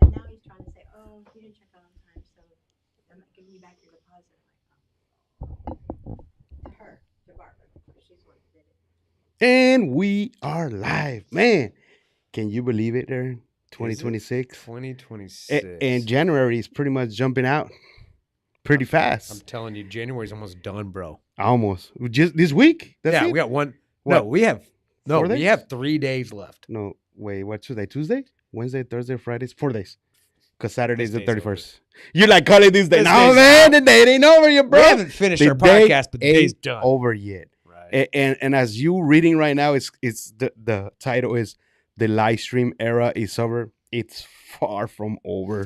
And now he's trying to say, oh, you didn't check out on time, so I'm not giving you back your deposit. To her, to Barbara, because she's the one who did it. And we are live. Man, can you believe it, Aaron? Is it 2026. 2026. And January is pretty much jumping out pretty I'm fast. telling you, January's almost done, bro. Almost. Just this week? That's yeah, it? we got one. What? No, we have 4 we days? have 3 days left. No, wait, what Tuesday? Tuesday? Wednesday, Thursday, Fridays? 4 days. Because Saturday's the This day's 31st. You like calling this day? This No, day's man, out. the day ain't over yet, bro. We haven't finished The our day podcast, but the day's ain't done. over yet. Right. And as you reading right now, it's the title is "The Livestream Era Is Over." It's far from over.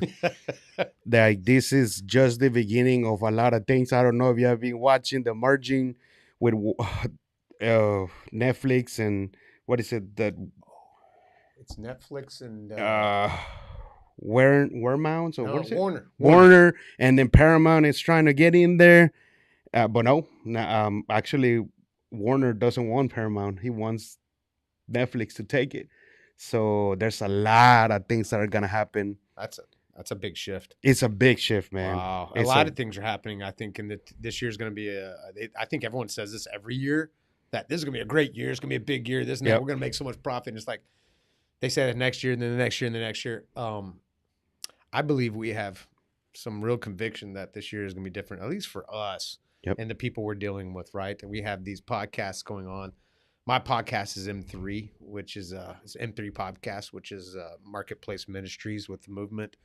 Like this is just the beginning of a lot of things. I don't know if you have been watching the merging with Netflix and what is it that It's Netflix and Waremount or no, what is it? Warner. Warner, and then Paramount is trying to get in there, but no, actually, Warner doesn't want Paramount. He wants Netflix to take it. So there's a lot of things that are gonna happen. That's a big shift. It's a big shift, man. Wow, a It's lot of things are happening. I think, and this year's going to be I think everyone says this every year that this is going to be a great year. It's going to be a big year. This and that. Yep. We're going to make so much profit. And it's like they say that next year, and then the next year, and the next year. I believe we have some real conviction that this year is going to be different, at least for us Yep. and the people we're dealing with. Right, and we have these podcasts going on. My podcast is M3, which is it's M3 podcast, which is Marketplace Ministries with the movement.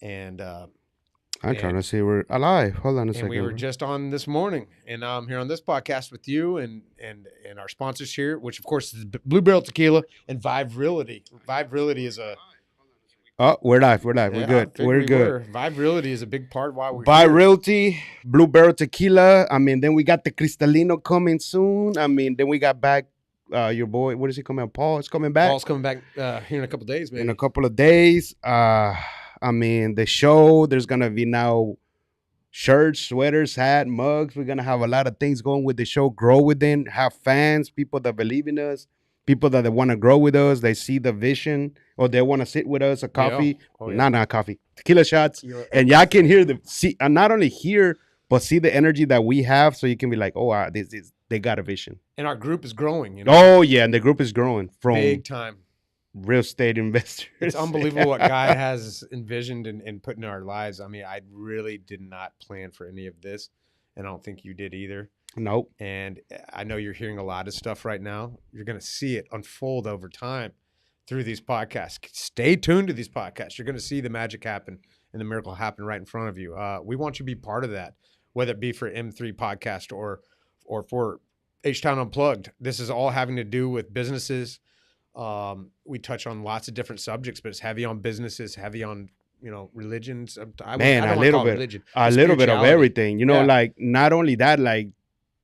And I'm trying to see we're alive. Hold on a second. we were just on this morning, and I'm here on this podcast with you and our sponsors here, which of course is Blue Barrel Tequila and Vive Realty. Vive Realty is a Oh, we're live. We're yeah, good. I figured We're we good. were. Vive Realty is a big part of why we're Buy here. Realty, Blue Barrel Tequila. I mean, then we got the Cristalino coming soon. I mean, then we got back your boy. What is he coming out? Paul is coming back Paul's coming back here in a couple days, man. in a couple of days. I mean, the show, there's going to be now shirts, sweaters, hat, mugs. We're going to have a lot of things going with the show. Grow within, have fans, people that believe in us, people that want to grow with us. They see the vision or they want to sit with us, a coffee. Yeah. Oh, yeah. Not coffee, tequila shots. You're- And y'all can hear and not only hear, but see the energy that we have. So you can be like, oh, they got a vision. And our group is growing, you know, Oh, yeah. And the group is growing from big time. real estate investors. It's unbelievable what God has envisioned and put in our lives. I mean, I really did not plan for any of this, and I don't think you did either. Nope. And I know you're hearing a lot of stuff right now. You're going to see it unfold over time through these podcasts. Stay tuned to these podcasts. You're going to see the magic happen and the miracle happen right in front of you. We want you to be part of that, whether it be for M3 podcast or for H-Town Unplugged. This is all having to do with businesses. We touch on lots of different subjects, but it's heavy on businesses, heavy on, religions. I Man, don't a wanna little call it bit, religion, a little bit of spirituality. everything. Yeah. Like not only that, like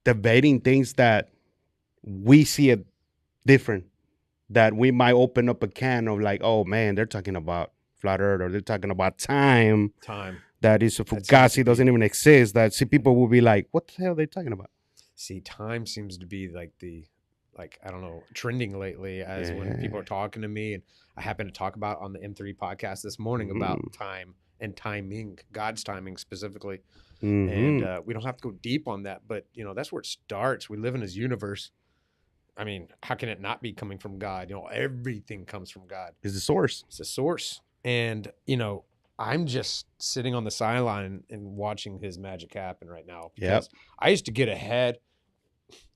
debating things that we see it different. That we might open up a can of like, oh man, they're talking about flat earth or they're talking about time. Time. That is seems to fugazi be- doesn't even exist. That see people will be like, what the hell are they talking about? See, time seems to be I don't know, trending lately as when people are talking to me. And I happen to talk about on the M3 podcast this morning about time and timing, God's timing specifically. Mhm. And we don't have to go deep on that, but that's where it starts. We live in his universe. I mean, how can it not be coming from God? Everything comes from God. Is the source. It's the source. And, I'm just sitting on the sideline and watching his magic happen right now. Yep. Because I used to get ahead.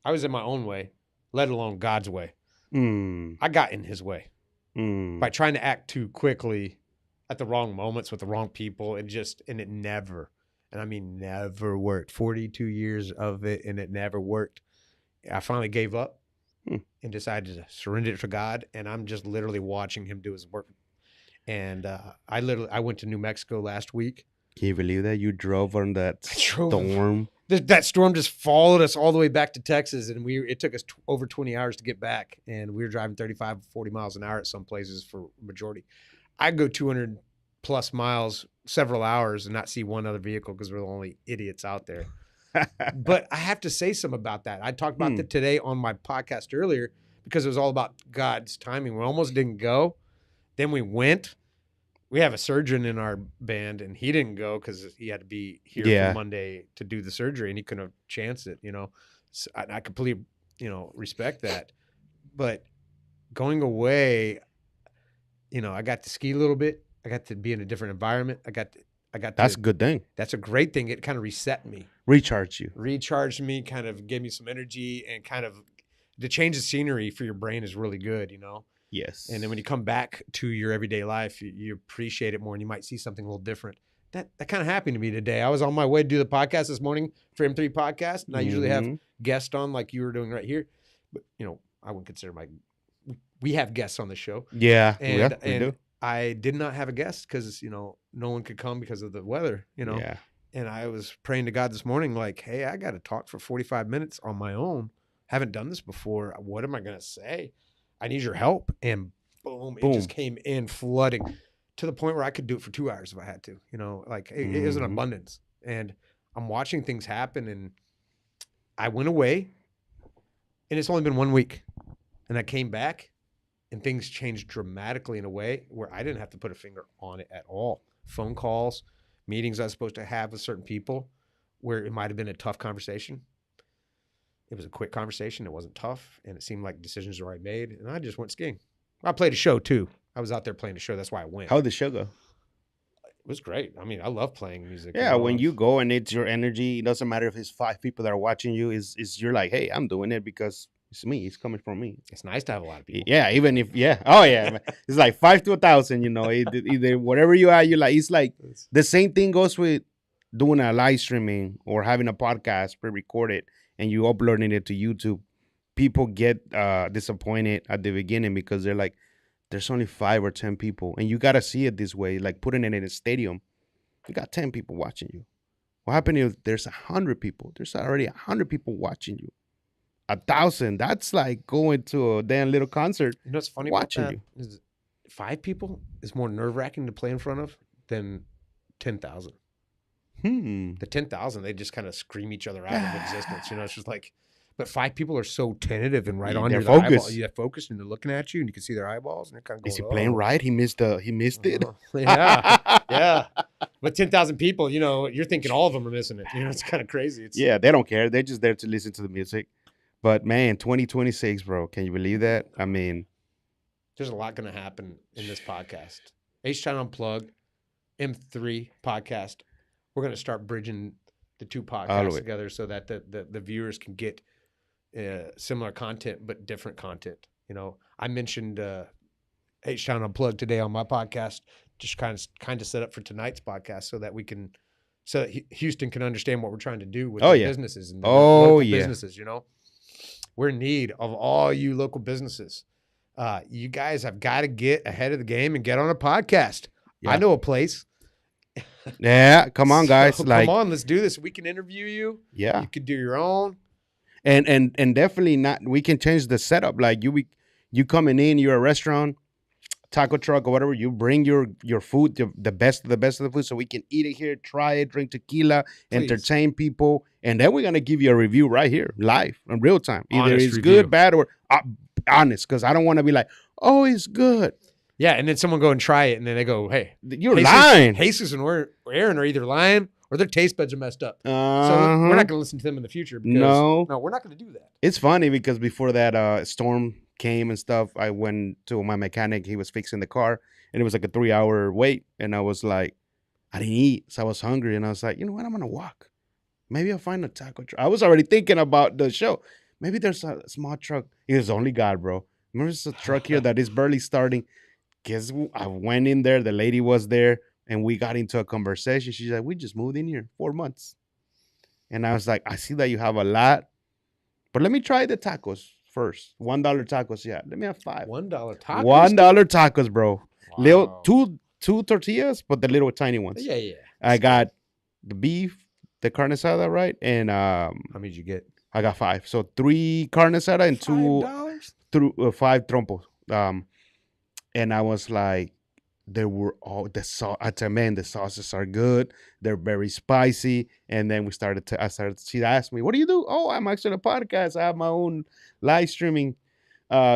I was in my own way, let alone God's way. Mm, I got in his way mm. by trying to act too quickly at the wrong moments with the wrong people. And it never, and I mean, never worked. 42 years of it, and it never worked. I finally gave up and decided to surrender it to God. And I'm just literally watching him do his work. And I went to New Mexico last week. Can you believe that you drove on that storm? That storm just followed us all the way back to Texas, and it took us over 20 hours to get back, and we were driving 35, 40 miles an hour at some places for majority. I'd go 200 plus miles, several hours, and not see one other vehicle because we're the only idiots out there. But I have to say something about that. I talked about that today on my podcast earlier because it was all about God's timing. We almost didn't go. Then we went. we have a surgeon in our band, and he didn't go because he had to be here Yeah. for Monday to do the surgery, and he couldn't have chanced it. So I completely respect that. But going away, I got to ski a little bit. I got to be in a different environment. I got That's to. a good thing. That's a great thing. It kind of reset me, Recharge you. recharged me, kind of gave me some energy, and kind of to change the scenery for your brain is really good, Yes. And then when you come back to your everyday life, you appreciate it more, and you might see something a little different. That kind of happened to me today. I was on my way to do the podcast this morning for M3 Podcast, and I usually have guests on like you were doing right here, but I wouldn't consider we have guests on the show. Yeah, and we do. I did not have a guest because no one could come because of the weather. Yeah. And I was praying to God this morning, like, hey, I got to talk for 45 minutes on my own. Haven't done this before. What am I going to say? I need your help. And boom, it just came in flooding to the point where I could do it for 2 hours if I had to. It is an abundance. And I'm watching things happen. And I went away, and it's only been 1 week. And I came back, and things changed dramatically in a way where I didn't have to put a finger on it at all. Phone calls, meetings I was supposed to have with certain people where it might have been a tough conversation. It was a quick conversation. It wasn't tough, and it seemed like decisions were already made, and I just went skiing. I played a show, too. I was out there playing a show. That's why I went. How'd the show go? It was great. I mean, I love playing music. Yeah, when you go and it's your energy, it doesn't matter if it's 5 people that are watching you. Is you're like, hey, I'm doing it because it's me. It's coming from me. It's nice to have a lot of people. Yeah, even if oh yeah, it's like 5 to 1,000. Either whatever you are, you like. It's like the same thing goes with doing a live streaming or having a podcast pre-recorded and you uploading it to YouTube. People get disappointed at the beginning because they're like, there's only 5 or 10 people, and you gotta see it this way. Like putting it in a stadium, you got 10 people watching you. What happened if there's 100 people? There's already 100 people watching you. 1,000. That's like going to a damn little concert. You know what's funny watching about that? Is 5 people is more nerve-wracking to play in front of than 10,000. The 10,000, they just kind of scream each other out of existence. It's just like, but 5 people are so tentative and right on your eyeball. Yeah, focused, and they're looking at you, and you can see their eyeballs, and they're kind of going, is he playing right? He missed it. Yeah. But 10,000 people, you're thinking all of them are missing it. It's kind of crazy. Yeah, they don't care. They're just there to listen to the music. But man, 2026, bro, can you believe that? I mean, there's a lot going to happen in this podcast. H-Town Unplugged, M3 podcast. We're going to start bridging the 2 podcasts together so that the viewers can get similar content but different content. I mentioned H-Town Unplugged today on my podcast, just kind of set up for tonight's podcast so that Houston can understand what we're trying to do with businesses and local businesses. We're in need of all you local businesses. You guys have got to get ahead of the game and get on a podcast. Yeah. I know a place. Yeah, come on, guys. So, come on, let's do this. We can interview you. Yeah, you could do your own. And definitely not. We can change the setup. Like you coming in, you're a restaurant, taco truck or whatever. You bring your food, the best of the food, so we can eat it here, try it, drink tequila, entertain people, and then we're gonna give you a review right here, live, in real time. Either it's good, bad, or honest. Because I don't want to be like, oh, it's good. Yeah, and then someone go and try it, and then they go, hey, you're lying. Jesus and Aaron are either lying or their taste buds are messed up. So we're not going to listen to them in the future. Because, no, we're not going to do that. It's funny because before that storm came and stuff, I went to my mechanic. He was fixing the car, and it was like a 3-hour wait. And I was like, I didn't eat, so I was hungry. And I was like, you know what? I'm going to walk. Maybe I'll find a taco truck. I was already thinking about the show. Maybe there's a small truck. It was only God, bro. Remember, there's a truck here that is barely starting. Guess I went in there. The lady was there, and we got into a conversation. She's like, "We just moved in here 4 months," and I was like, "I see that you have a lot, but let me try the tacos first. $1 tacos, yeah. Let me have 5. $1 tacos. $1 tacos, bro. Wow. Little two tortillas, but the little tiny ones. Yeah. I got the beef, the carne asada, right? And how many did you get? I got 5. So 3 carne asada and $5 trompos. And I was like, they were all the sauce. I tell man, the sauces are good. They're very spicy. And then she asked me, what do you do? Oh, I'm actually on a podcast. I have my own live streaming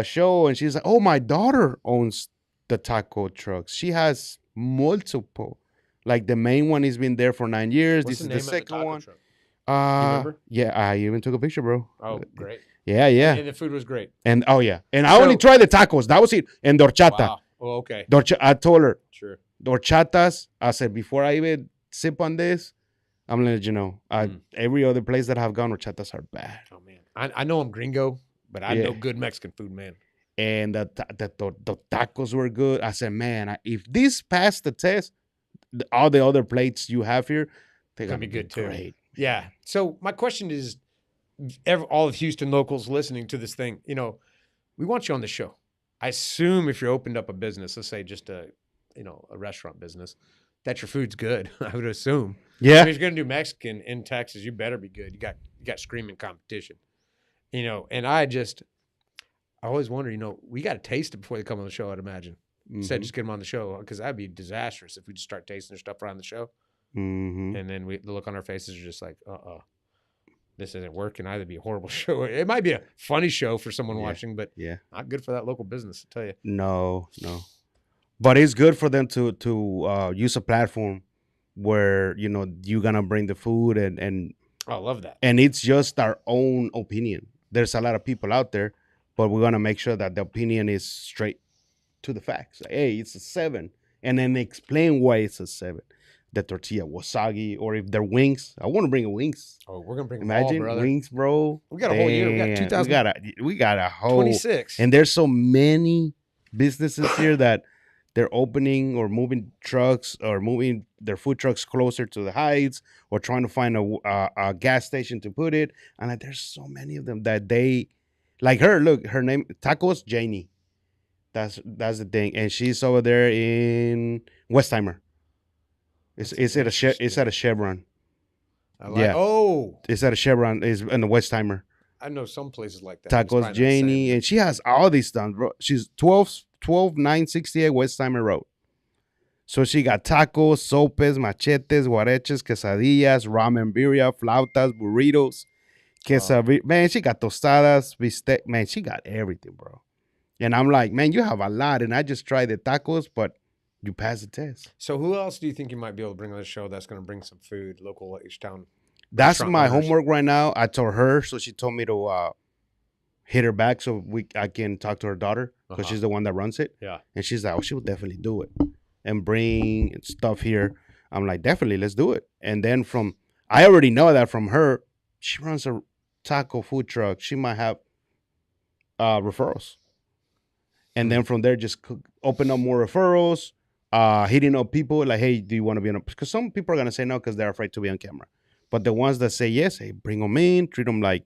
show. And she's like, oh, my daughter owns the taco trucks. She has multiple. Like the main one has been there for 9 years. What's This is the the name of the second taco one. truck? You remember? Yeah, I even took a picture, bro. Oh, great. Yeah, yeah. And the food was great. And oh yeah. And I only So- tried the tacos. That was it. And the horchata. Wow. Oh, okay. I told her, Sure. the horchatas, I said, before I even sip on this, I'm gonna let you know. Every other place that I've gone, horchatas are bad. Oh man, I know I'm gringo, but I Yeah. know good Mexican food, man. And the tacos were good. I said, man, if this passed the test, all the other plates you have here, they're Gonna gonna be good too. great. Yeah. So my question is, all of Houston locals listening to this thing, you know, we want you on the show. I assume if you opened up a business, let's say just a restaurant business, that your food's good. I would assume. Yeah. I mean, if you're gonna do Mexican in Texas, you better be good. You got screaming competition. You know, and I always wonder, you know, we got to taste it before they come on the show, I'd imagine. Instead, just get them on the show, because that'd be disastrous if we just start tasting their stuff around the show. Mm-hmm. And then the look on our faces are just like, this isn't working. Either be a horrible show. It might be a funny show for someone watching, but not good for that local business, I tell you. No. But it's good for them to use a platform where, you know, you're going to bring the food and I love that. And it's just our own opinion. There's a lot of people out there, but we're going to make sure that the opinion is straight to the facts. Like, hey, it's a 7. And then explain why it's a 7. The tortilla was soggy, or if they're wings. I want to bring wings. Oh, we're going to bring them Imagine all, brother. wings, bro. We got a whole year. We got Damn. 2000. We got a whole 26. And there's so many businesses here that they're opening or moving trucks or moving their food trucks closer to the heights, or trying to find a gas station to put it. And like, there's so many of them that they, like her. Look, her name Tacos Janie. That's the thing, and she's over there in Westheimer. It's at a Chevron. It's at a Chevron. It's in the Westheimer. I know some places like that. Tacos Janie, and she has all these stuff, bro. She's 12968 Westheimer Road. So she got tacos, sopes, machetes, guareches, quesadillas, ramen birria, flautas, burritos, quesadillas. Man, she got tostadas, bistec. Man, she got everything, bro. And I'm like, man, you have a lot. And I just tried the tacos, but you passed the test. So who else do you think you might be able to bring on the show that's going to bring some food, local H-Town? That's my homework right now. I told her, so she told me to hit her back so I can talk to her daughter, because she's the one that runs it. Yeah. And she's like, oh, she will definitely do it and bring stuff here. I'm like, definitely, let's do it. And then I already know that from her, she runs a taco food truck. She might have referrals. And then from there, just open up more referrals, hitting up people like, hey, do you want to be on? Because some people are going to say no because they're afraid to be on camera. But the ones that say yes, hey, bring them in, treat them like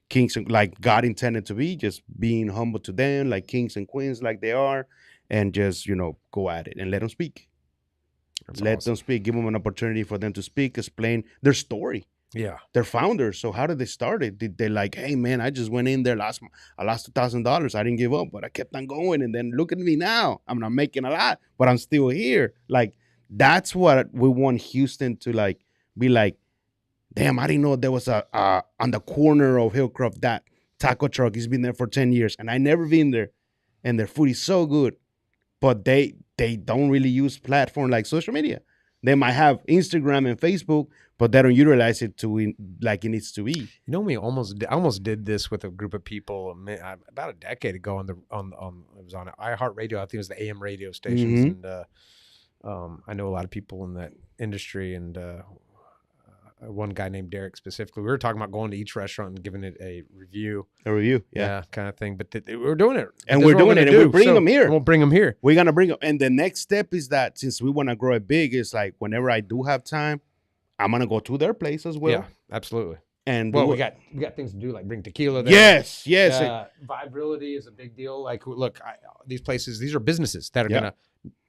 kings, like God intended to be, just being humble to them, like kings and queens like they are, and just, go at it and let them speak. Let them speak. Give them an opportunity for them to speak, explain their story. Yeah. They're founders. So how did they start it? Did they like, hey, man, I just went in there, I lost $2,000. I didn't give up, but I kept on going. And then look at me now. I'm not making a lot, but I'm still here. Like, that's what we want Houston to like be like, damn, I didn't know there was a on the corner of Hillcroft, that taco truck. He's been there for 10 years. And I never been there. And their food is so good. But they don't really use platform like social media. They might have Instagram and Facebook, but they don't utilize it to like it needs to be. You know, I almost did this with a group of people about a decade ago it was on iHeartRadio. I think it was the AM radio stations, and I know a lot of people in that industry, and one guy named Derek specifically. We were talking about going to each restaurant and giving it a review. Yeah, kind of thing. But we're doing it, and we're doing it, and we're bringing them here. And we'll bring them here. We're gonna bring them, and the next step is that since we want to grow it big, is like whenever I do have time, I'm gonna go to their place as well. Yeah, absolutely. And we got things to do, like bring tequila there. Yes. Viability is a big deal. Like, look, these places, these are businesses that are gonna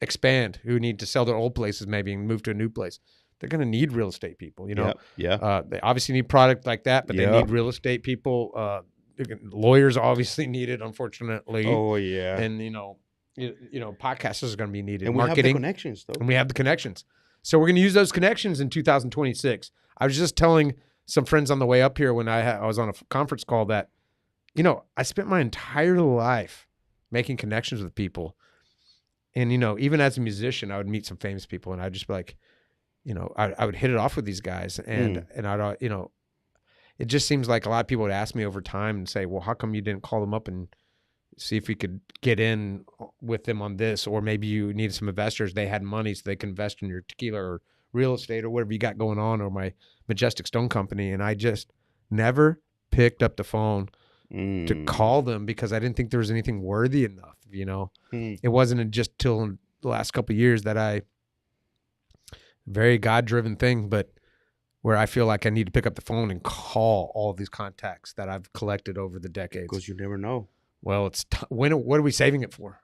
expand, who need to sell their old places maybe and move to a new place. They're gonna need real estate people, They obviously need product like that, but they need real estate people. Lawyers obviously needed, unfortunately. Oh yeah. And podcasters are gonna be needed. And marketing, we have the connections, though. and we have the connections. So we're going to use those connections in 2026. I was just telling some friends on the way up here when I was on a conference call that, I spent my entire life making connections with people. And, you know, even as a musician, I would meet some famous people and I'd just be like, you know, I would hit it off with these guys and I'd, you know, it just seems like a lot of people would ask me over time and say, well, how come you didn't call them up and see if we could get in with them on this? Or maybe you needed some investors. They had money so they could invest in your tequila or real estate or whatever you got going on, or my Majestic Stone Company. And I just never picked up the phone to call them because I didn't think there was anything worthy enough, you know. It wasn't just till the last couple of years that very God-driven thing, but where I feel like I need to pick up the phone and call all of these contacts that I've collected over the decades. Because you never know. Well, it's what are we saving it for?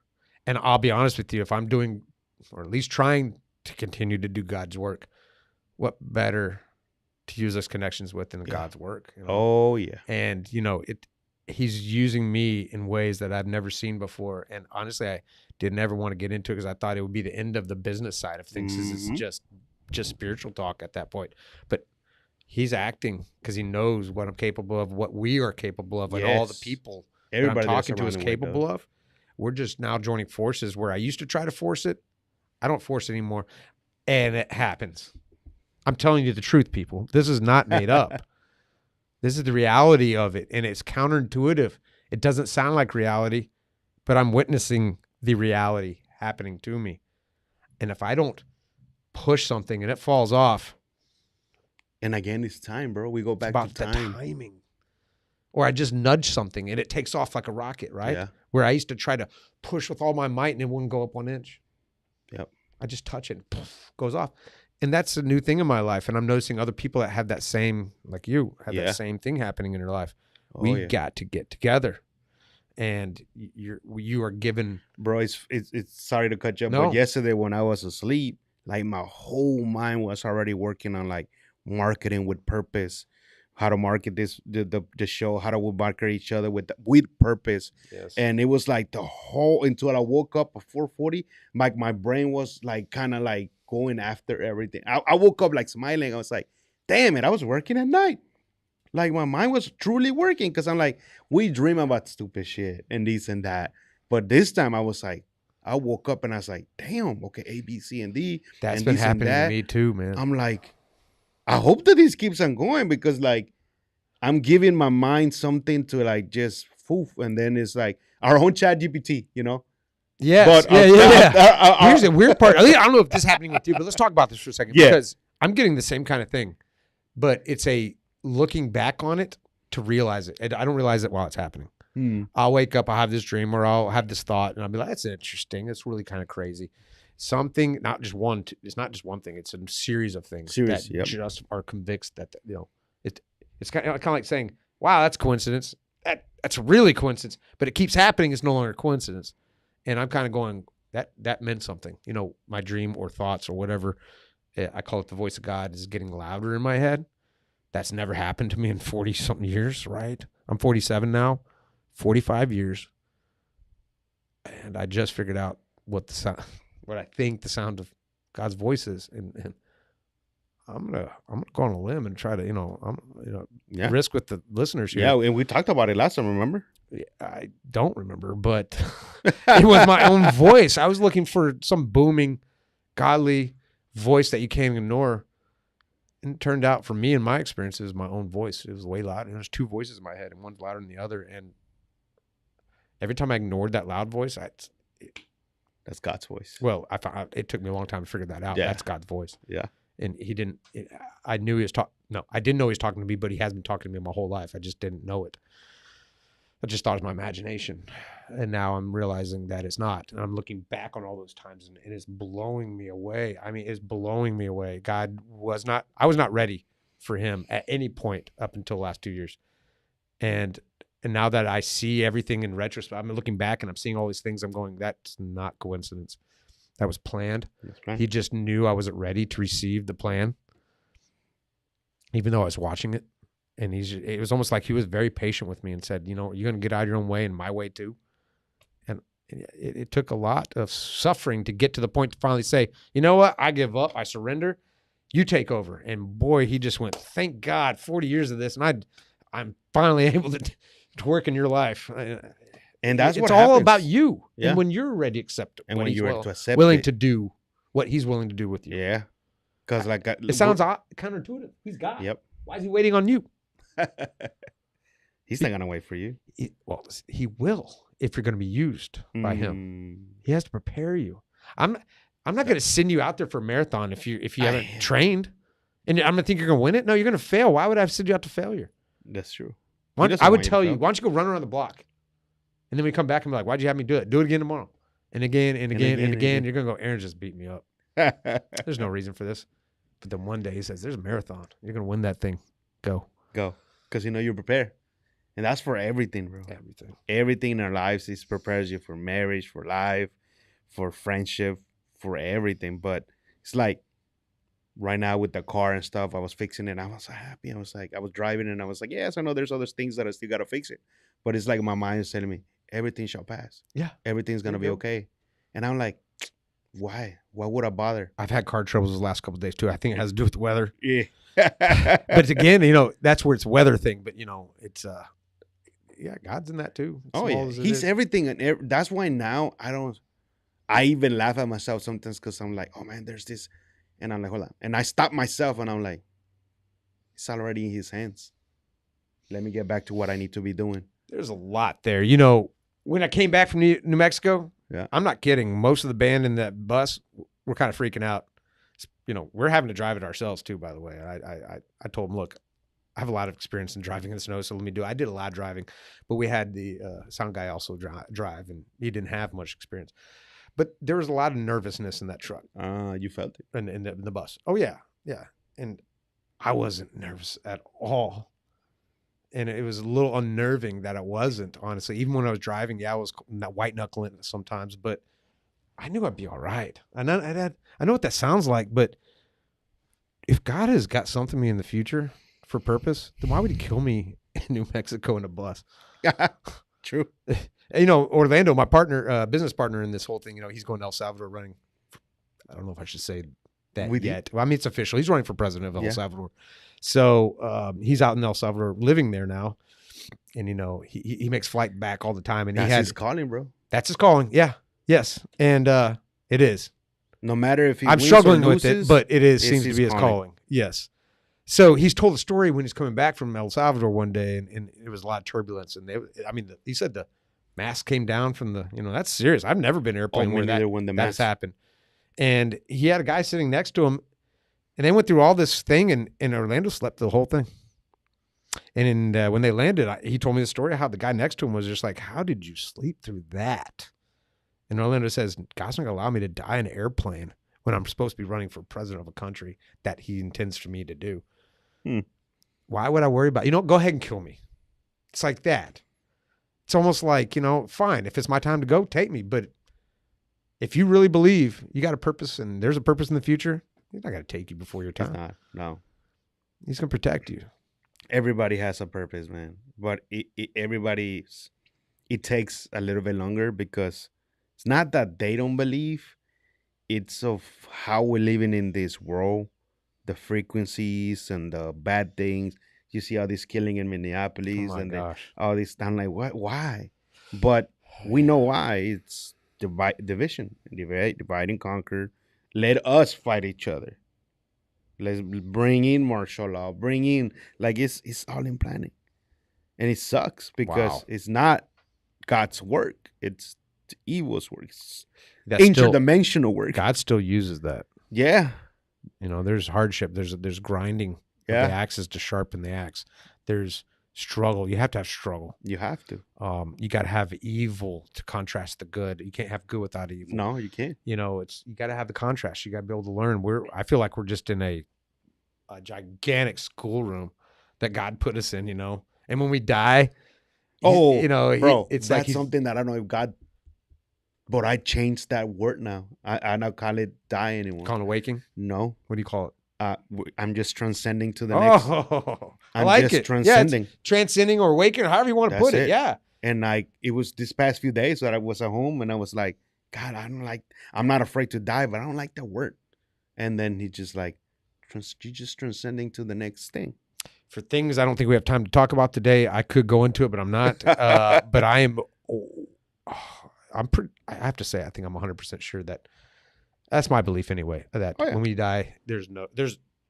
And I'll be honest with you, if I'm doing, or at least trying to continue to do God's work, what better to use those connections with than God's work? You know? Oh yeah. And you know, he's using me in ways that I've never seen before. And honestly, I didn't ever want to get into it because I thought it would be the end of the business side of things. It's just spiritual talk at that point. But he's acting because he knows what I'm capable of, what we are capable of, and all the people everybody that I'm talking to is capable of. We're just now joining forces where I used to try to force it. I don't force it anymore. And it happens. I'm telling you the truth, people. This is not made up. This is the reality of it. And it's counterintuitive. It doesn't sound like reality, but I'm witnessing the reality happening to me. And if I don't push something and it falls off. And again, it's time, bro. We go back to time. The timing. Or I just nudge something and it takes off like a rocket, right? Yeah. Where I used to try to push with all my might and it wouldn't go up 1 inch. Yep. I just touch it and poof, goes off. And that's a new thing in my life. And I'm noticing other people that have that same, like you, have that same thing happening in your life. We got to get together. And you are given. Bro, it's sorry to cut you off, but yesterday when I was asleep, like my whole mind was already working on like marketing with purpose, how to market the show, how to market each other with purpose. Yes. And it was like the whole, until I woke up at 4:40, like my brain was like kind of like going after everything. I woke up like smiling. I was like, damn it, I was working at night. Like my mind was truly working because I'm like, we dream about stupid shit and this and that. But this time I was like, I woke up and I was like, damn, okay, A, B, C, and D. That's and been happening to me too, man. I'm like, I hope that this keeps on going because like I'm giving my mind something to like just poof. And then it's like our own chat GPT, you know? Yes. But, yeah. Here's the weird part. I don't know if this is happening with you, but let's talk about this for a second. Yeah. Because I'm getting the same kind of thing. But it's a looking back on it to realize it. I don't realize it while it's happening. I'll wake up, I'll have this dream or I'll have this thought and I'll be like, that's interesting. It's really kind of crazy. Something, not just one, it's not just one thing. It's a series of things that just are convinced that, you know, it's kind of like saying, wow, that's coincidence. That's really coincidence, but it keeps happening. It's no longer coincidence. And I'm kind of going, that meant something, you know, my dream or thoughts or whatever. I call it the voice of God is getting louder in my head. That's never happened to me in 40 something years, right? I'm 47 now, 45 years. And I just figured out what I think the sound of God's voice is. And I'm gonna go on a limb and try to, risk with the listeners here. Yeah, and we talked about it last time, remember? I don't remember, but it was my own voice. I was looking for some booming, godly voice that you can't ignore. And it turned out for me, in my experience, it was my own voice. It was way loud. And there's two voices in my head, and one's louder than the other. And every time I ignored that loud voice, that's God's voice. Well, it took me a long time to figure that out. Yeah. That's God's voice. Yeah. And he didn't. I knew he was talking. No, I didn't know he was talking to me, but he has been talking to me my whole life. I just didn't know it. I just thought it was my imagination. And now I'm realizing that it's not. And I'm looking back on all those times and it is blowing me away. I mean, it's blowing me away. I was not ready for him at any point up until the last 2 years. And now that I see everything in retrospect, I'm looking back and I'm seeing all these things. I'm going, that's not coincidence. That was planned. Right. He just knew I wasn't ready to receive the plan, even though I was watching it. And it was almost like he was very patient with me and said, you know, you're going to get out of your own way and my way too. And it took a lot of suffering to get to the point to finally say, you know what? I give up. I surrender. You take over. And boy, he just went, thank God, 40 years of this. And I'm finally able to work in your life. And that's it's what all happens. about you. Yeah. And when you're ready to accept And what when he's you're ready to accept willing it. to do what he's willing to do with you. Yeah. Because like It sounds counterintuitive. He's God. Yep. Why is he waiting on you? He's not gonna wait for you. Well, he will if you're going to be used by him. He has to prepare you. I'm not going to send you out there for a marathon if you haven't trained, and I'm going to think you're going to win it. No, you're going to fail. Why would I send you out to failure? That's true. I would tell you, why don't you go run around the block, and then we come back and be like, why'd you have me do it? Do it again tomorrow, and again and again and again. You're going to go, Aaron just beat me up. There's no reason for this. But then one day he says, there's a marathon. You're going to win that thing. Go. Because you're prepared. And that's for everything, bro. Everything in our lives is prepares you for marriage, for life, for friendship, for everything. But it's like right now with the car and stuff, I was fixing it. And I was so happy. I was driving and I was like, yes, I know there's other things that I still got to fix it. But it's like my mind is telling me, everything shall pass. Yeah. Everything's going to be okay. And I'm like, why? Why would I bother? I've had car troubles the last couple of days too. I think it has to do with the weather. Yeah. But again, that's where it's a weather thing. But it's God's in that too. He's everything, and that's why now I even laugh at myself sometimes because I'm like, oh man, there's this, and I'm like, hold on, and I stop myself, and I'm like, it's already in his hands. Let me get back to what I need to be doing. There's a lot there. When I came back from New Mexico, I'm not kidding. Most of the band in that bus were kind of freaking out. We're having to drive it ourselves too, by the way. I told them, look, I have a lot of experience in driving in the snow, so let me do it. I did a lot of driving, but we had the sound guy also drive, and he didn't have much experience. But there was a lot of nervousness in that truck. You felt it? In the bus. Oh, yeah. Yeah. And I wasn't nervous at all. And it was a little unnerving that I wasn't, honestly. Even when I was driving, I was white knuckling sometimes, but I knew I'd be all right. I know what that sounds like, but if God has got something for me in the future for purpose, then why would he kill me in New Mexico in a bus? True. Orlando, my partner, business partner in this whole thing, he's going to El Salvador running. I don't know if I should say that yet. Well, I mean, it's official. He's running for president of El Salvador. So he's out in El Salvador living there now. And, he makes flight back all the time. And that's his calling, bro. That's his calling. Yeah. Yes. And it is. No matter if I'm struggling with it, but seems to be his calling. Yes. So he's told a story when he's coming back from El Salvador one day, and it was a lot of turbulence. And he said the mask came down from the, that's serious. I've never been in an airplane where that's happened. And he had a guy sitting next to him, and they went through all this thing, and Orlando slept the whole thing. And when they landed, he told me the story of how the guy next to him was just like, how did you sleep through that? And Orlando says, God's not going to allow me to die in an airplane when I'm supposed to be running for president of a country that he intends for me to do. Why would I worry about, go ahead and kill me. It's like that. It's almost like, fine, if it's my time to go, take me. But if you really believe you got a purpose and there's a purpose in the future, he's not going to take you before your time. He's not. No. He's going to protect you. Everybody has a purpose, man. But it takes a little bit longer because it's not that they don't believe. It's of how we're living in this world, the frequencies and the bad things. You see all this killing in Minneapolis all this. I'm like, what? Why? But we know why. It's division, divide and conquer. Let us fight each other. Let's bring in martial law. Bring in it's all in planning, and it sucks because it's not God's work. It's evil's work. It's interdimensional work. God still uses that. Yeah. There's hardship. There's grinding of the axes to sharpen the axe. There's struggle. You have to have struggle. You have to. You got to have evil to contrast the good. You can't have good without evil. No, you can't. You got to have the contrast. You got to be able to learn. I feel like we're just in a gigantic schoolroom that God put us in, And when we die, bro, it's that's something that I don't know if God. But I changed that word now. I don't call it die anymore. Call it waking? No. What do you call it? I'm just transcending to the next. I like it. Transcending. Yeah, transcending or waking, or however you want to put it. Yeah. And it was this past few days that I was at home and I was like, God, I'm not afraid to die, but I don't like that word. And then he just like, you're just transcending to the next thing. For things I don't think we have time to talk about today, I could go into it, but I'm not. But I am I have to say, I think I'm 100% sure that that's my belief anyway. That Oh, yeah. when we die, there's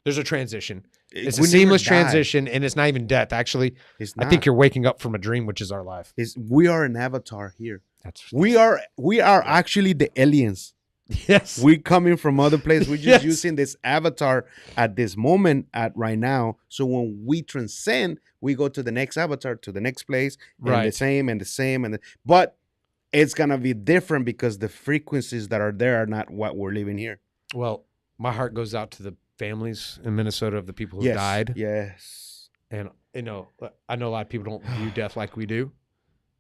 a transition. It's a We never seamless die. transition, and it's not even death. Actually, It's I not. think you're waking up from a dream, which is our life. We are an avatar here. That's We are actually the aliens. yes. We coming from other places. We're just Yes. using this avatar at this moment, at right now. So when we transcend, we go to the next avatar, to the next place, and the Right. same and the same but it's gonna be different because the frequencies that are there are not what we're living here. Well, my heart goes out to the families in Minnesota of the people who Yes. died. Yes. And, I know a lot of people don't view death like we do.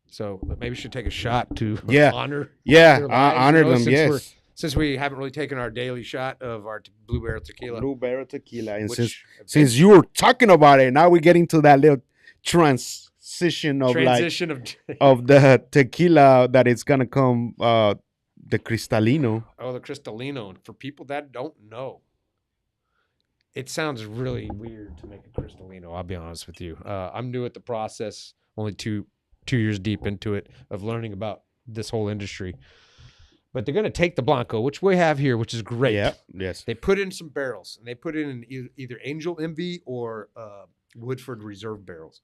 So maybe we should take a shot to honor their lives, honor them. Since we haven't really taken our daily shot of our Blue Barrel tequila. Blue Barrel tequila. And which since you were talking about it, now we're getting to that little transition of of the tequila that it's gonna come the Cristalino. Oh, the Cristalino. And for people that don't know, it sounds really weird to make a Cristalino. I'll be honest with you. I'm new at the process, only two years deep into it, of learning about this whole industry. But they're going to take the Blanco, which we have here, which is great. Yeah, yes. They put in some barrels, and they put in either Angel Envy or Woodford Reserve barrels.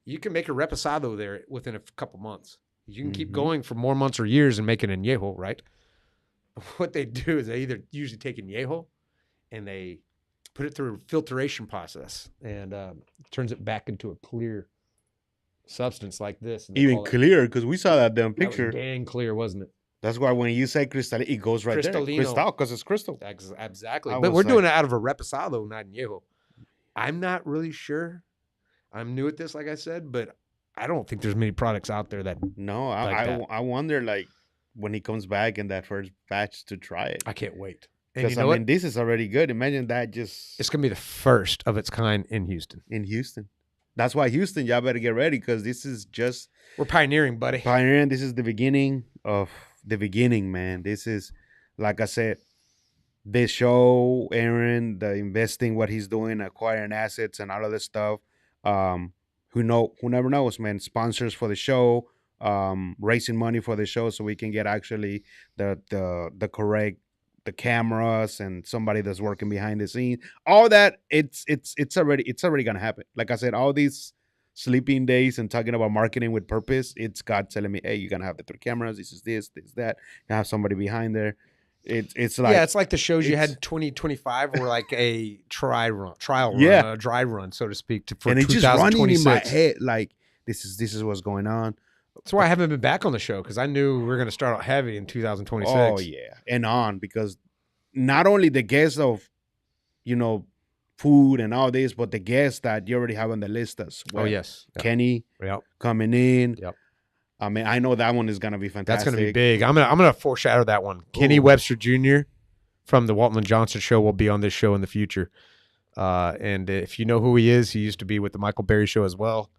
You can make a reposado there within a couple months. You can keep going for more months or years and make an añejo, right? What they do is they either usually take añejo and they put it through a filtration process and turns it back into a clear substance like this. And even clear, because we saw that damn picture. That was dang clear, wasn't it? That's why when you say crystal, it goes right there. Crystal, because it's crystal. Exactly. But we're doing it out of a reposado, not añejo. I'm not really sure. I'm new at this, like I said, but I don't think there's many products out there that. No, I wonder, like, when he comes back in that first batch to try it. I can't wait. Because, I mean, this is already good. Imagine that just... It's going to be the first of its kind in Houston. That's why Houston, y'all better get ready, because this is just... We're pioneering, buddy. This is the beginning of the beginning, man. This is, like I said, this show, Aaron, the investing, what he's doing, acquiring assets and all of this stuff. Who never knows, man. Sponsors for the show, raising money for the show so we can get actually the correct the cameras and somebody that's working behind the scenes. All that it's already gonna happen. Like I said, all these sleeping days and talking about marketing with purpose, it's God telling me, hey, you're gonna have the 3 cameras, this, that. You have somebody behind there. It's like, it's like the shows you had in 2025 were like a trial run, a dry run, so to speak, for and it's 2026. just running in my head like this is what's going on. That's why I haven't been back on the show, because I knew we were going to start out heavy in 2026. Oh yeah, and on, because not only the guests of, food and all this, but the guests that you already have on the list as well. Oh yes, Kenny coming in. Yep. I mean, I know that one is gonna be fantastic. That's gonna be big. I'm gonna foreshadow that one. Kenny Webster Jr. from the Walton and Johnson show will be on this show in the future. And if you know who he is, he used to be with the Michael Berry show as well.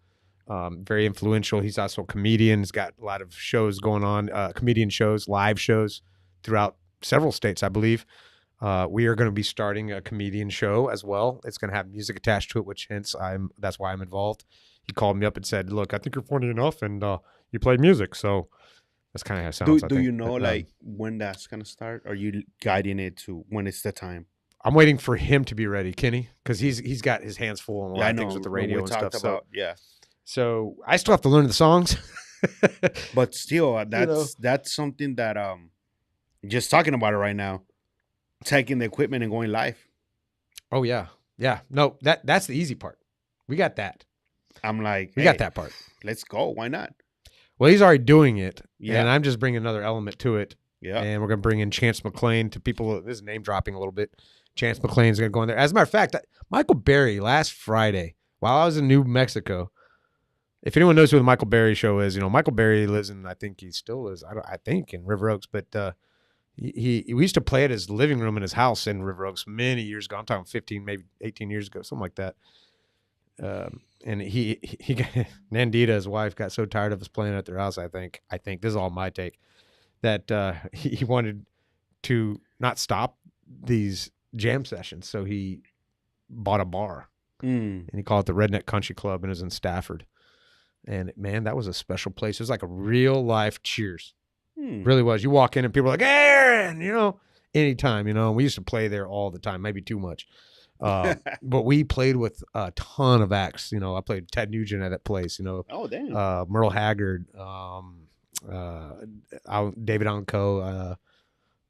Very influential. He's also a comedian. He's got a lot of shows going on, comedian shows, live shows throughout several states, I believe. We are going to be starting a comedian show as well. It's going to have music attached to it, which hence that's why I'm involved. He called me up and said, look, I think you're funny enough, and you play music. So that's kind of how it sounds. Do you know, like, when that's going to start? Or are you guiding it to when it's the time? I'm waiting for him to be ready, Kenny, because he's got his hands full on a lot of things with the radio and stuff. So I still have to learn the songs. But still, that's something that just talking about it right now, taking the equipment and going live. Oh yeah. No, that's the easy part. We got that. I'm like, we got that part. Let's go. Why not? Well, he's already doing it, and I'm just bringing another element to it. Yeah, and we're gonna bring in Chance McClain to people. This is name dropping a little bit. Chance McClain's gonna go in there. As a matter of fact, Michael Berry last Friday, while I was in New Mexico. If anyone knows who the Michael Berry show is, Michael Berry lives in, I think he still is, I think in River Oaks, but we used to play at his living room in his house in River Oaks many years ago. I'm talking 15, maybe 18 years ago, something like that. And he Nandita, his wife, got so tired of us playing at their house. I think this is all my take, that he wanted to not stop these jam sessions, so he bought a bar, and he called it the Redneck Country Club, and it was in Stafford. And man, that was a special place. It was like a real life Cheers. Hmm. Really was. You walk in and people are like, Aaron, anytime, we used to play there all the time, maybe too much. But we played with a ton of acts. I played Ted Nugent at that place, Oh, damn. Merle Haggard, David Alco,